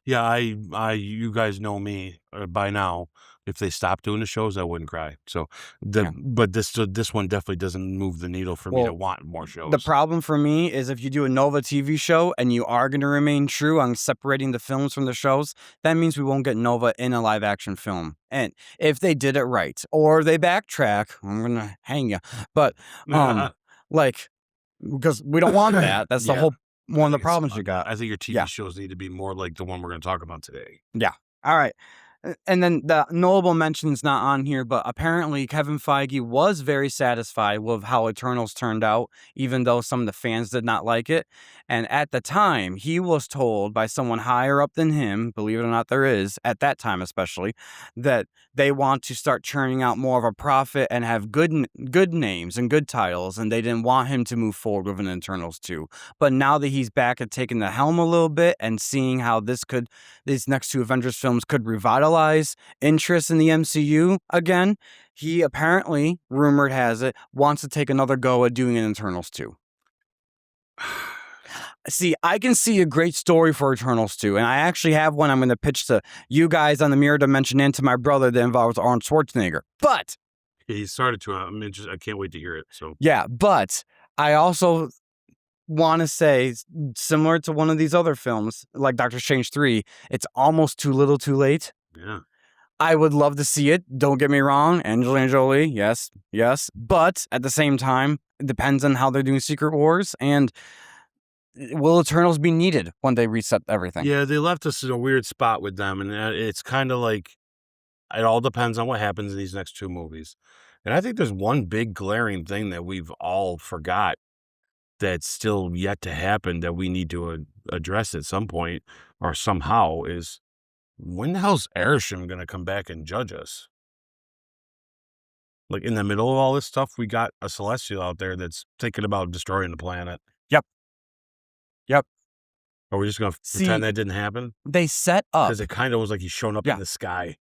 S2: Yeah, you guys know me by now. If they stop doing the shows, I wouldn't cry. So,
S1: Yeah.
S2: but this one definitely doesn't move the needle for me to
S1: Well,
S2: want more
S1: the
S2: shows.
S1: problem for me is if you do a Nova TV show and you are going to remain true on separating the films from the shows, that means we won't get Nova in a live action film. And if they did it right, or they backtrack, I'm going to hang you. But, like, because we don't want that. That's the
S2: Yeah.
S1: whole one of the
S2: think it's
S1: problems you
S2: fun.
S1: got.
S2: I think your TV
S1: Yeah.
S2: shows need to be more like the one we're going to talk about today.
S1: Yeah. All right. And then the notable mention's not on here, but apparently Kevin Feige was very satisfied with how Eternals turned out, even though some of the fans did not like it. And at the time, he was told by someone higher up than him, believe it or not, there is, at that time especially, that they want to start churning out more of a profit and have good names and good titles, and they didn't want him to move forward with an Eternals 2. But now that he's back and taking the helm a little bit and seeing how these next two Avengers films could revitalize interest in the MCU again, he apparently, rumored has it, wants to take another go at doing an Eternals 2. See, I can see a great story for Eternals 2, and I actually have one I'm going to pitch to you guys on the Mirror Dimension and to my brother that involves Arnold Schwarzenegger. But
S2: He started to. I can't wait to hear it. So
S1: yeah, but I also want to say, similar to one of these other films, like Doctor Strange 3, it's almost too little too late.
S2: yeah.
S1: I would love to see it. Don't get me wrong. Angelina Jolie, yes. But at the same time, it depends on how they're doing Secret Wars. And will Eternals be needed when they reset everything?
S2: Yeah, they left us in a weird spot with them. And it's kind of like it all depends on what happens in these next two movies. And I think there's one big glaring thing that we've all forgot that's still yet to happen that we need to address at some point or somehow is when the hell's Arishem going to come back and judge us? Like in the middle of all this stuff, we got a Celestial out there that's thinking about destroying the planet.
S1: Yep.
S2: Are we just going to pretend that didn't happen?
S1: They set up.
S2: Because it kind of was like he's shown up in the sky.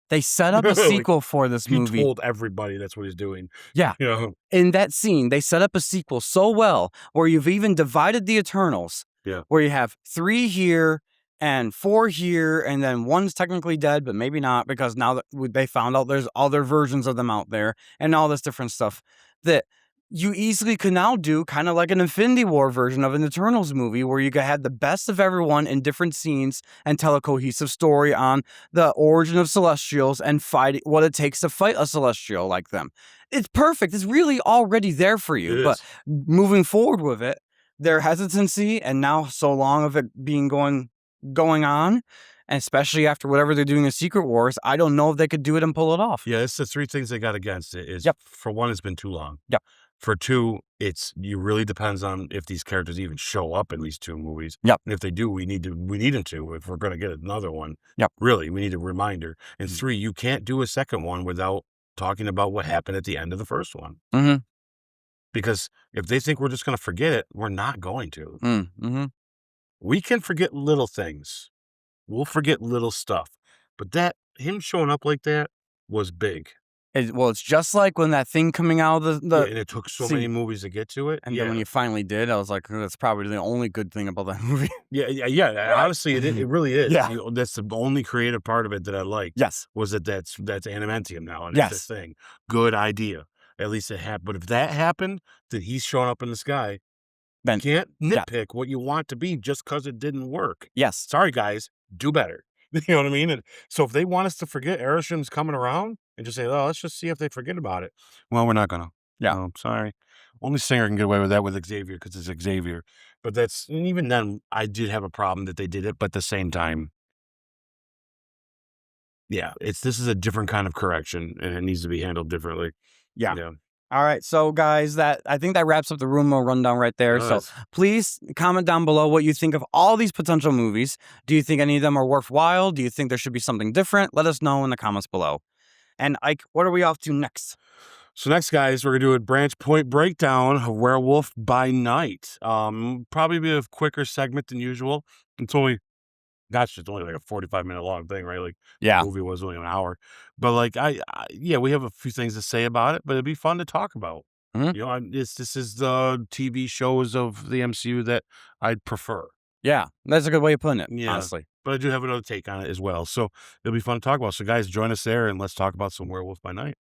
S1: They set up a sequel for this movie.
S2: He told everybody that's what he's doing.
S1: Yeah.
S2: You know?
S1: In that scene, they set up a sequel so well where you've even divided the Eternals.
S2: Yeah.
S1: Where you have 3 here and 4 here, and then one's technically dead, but maybe not, because now that they found out there's other versions of them out there and all this different stuff that you easily could now do kind of like an Infinity War version of an Eternals movie where you could have the best of everyone in different scenes and tell a cohesive story on the origin of Celestials and fight what it takes to fight a Celestial like them. It's perfect. It's really already there for you. But moving forward with it, their hesitancy and now so long of it being going on, and especially after whatever they're doing in Secret Wars, I don't know if they could do it and pull it off.
S2: Yeah, it's the 3 things they got against it. Is for one, it's been too long.
S1: Yep.
S2: For 2, you really depends on if these characters even show up in these 2 movies.
S1: Yep.
S2: And if they do, we need them to if we're going to get another one.
S1: Yep.
S2: Really, we need a reminder. And 3, you can't do a second one without talking about what happened at the end of the first one.
S1: Mm-hmm.
S2: Because if they think we're just going to forget it, we're not going to.
S1: Mm-hmm.
S2: We can forget little things. We'll forget little stuff. But him showing up like that was big.
S1: It's just like when that thing coming out of the
S2: and it took so many movies to get to it.
S1: And then when you finally did, I was like, that's probably the only good thing about that movie.
S2: Yeah. Honestly, it really is.
S1: Yeah.
S2: That's the only creative part of it that I like.
S1: Yes.
S2: Was that's adamantium now, and
S1: yes.
S2: It's this thing. Good idea. At least it happened. But if that happened, that he's showing up in the sky, then you can't nitpick what you want to be just because it didn't work.
S1: Yes.
S2: Sorry, guys. Do better. You know what I mean? And so if they want us to forget Arishem's coming around and just say, oh, let's just see if they forget about it. Well, we're not going to.
S1: Yeah.
S2: I'm sorry. Only Singer can get away with that with Xavier because it's Xavier. But and even then, I did have a problem that they did it. But at the same time, yeah, this is a different kind of correction and it needs to be handled differently.
S1: Yeah. All right, so guys, I think that wraps up the rumor rundown right there. So
S2: Does.
S1: please comment down below what you think of all these potential movies. Do you think any of them are worthwhile? Do you think there should be something different? Let us know in the comments below. And Ike, what are we off to next?
S2: So next, guys, we're gonna do a branch point breakdown of Werewolf by Night. Probably be a quicker segment than usual. It's only, gosh, it's only like a 45-minute long thing, right? Like
S1: Yeah.
S2: the movie was only an hour, but like yeah, we have a few things to say about it, but it'd be fun to talk about.
S1: Mhm.
S2: You know, this is the TV shows of the MCU that I'd prefer.
S1: Yeah, that's a good way of putting it,
S2: Yeah,
S1: honestly.
S2: but I do have another take on it as well, so it'll be fun to talk about. So guys, join us there and let's talk about some Werewolf by Night.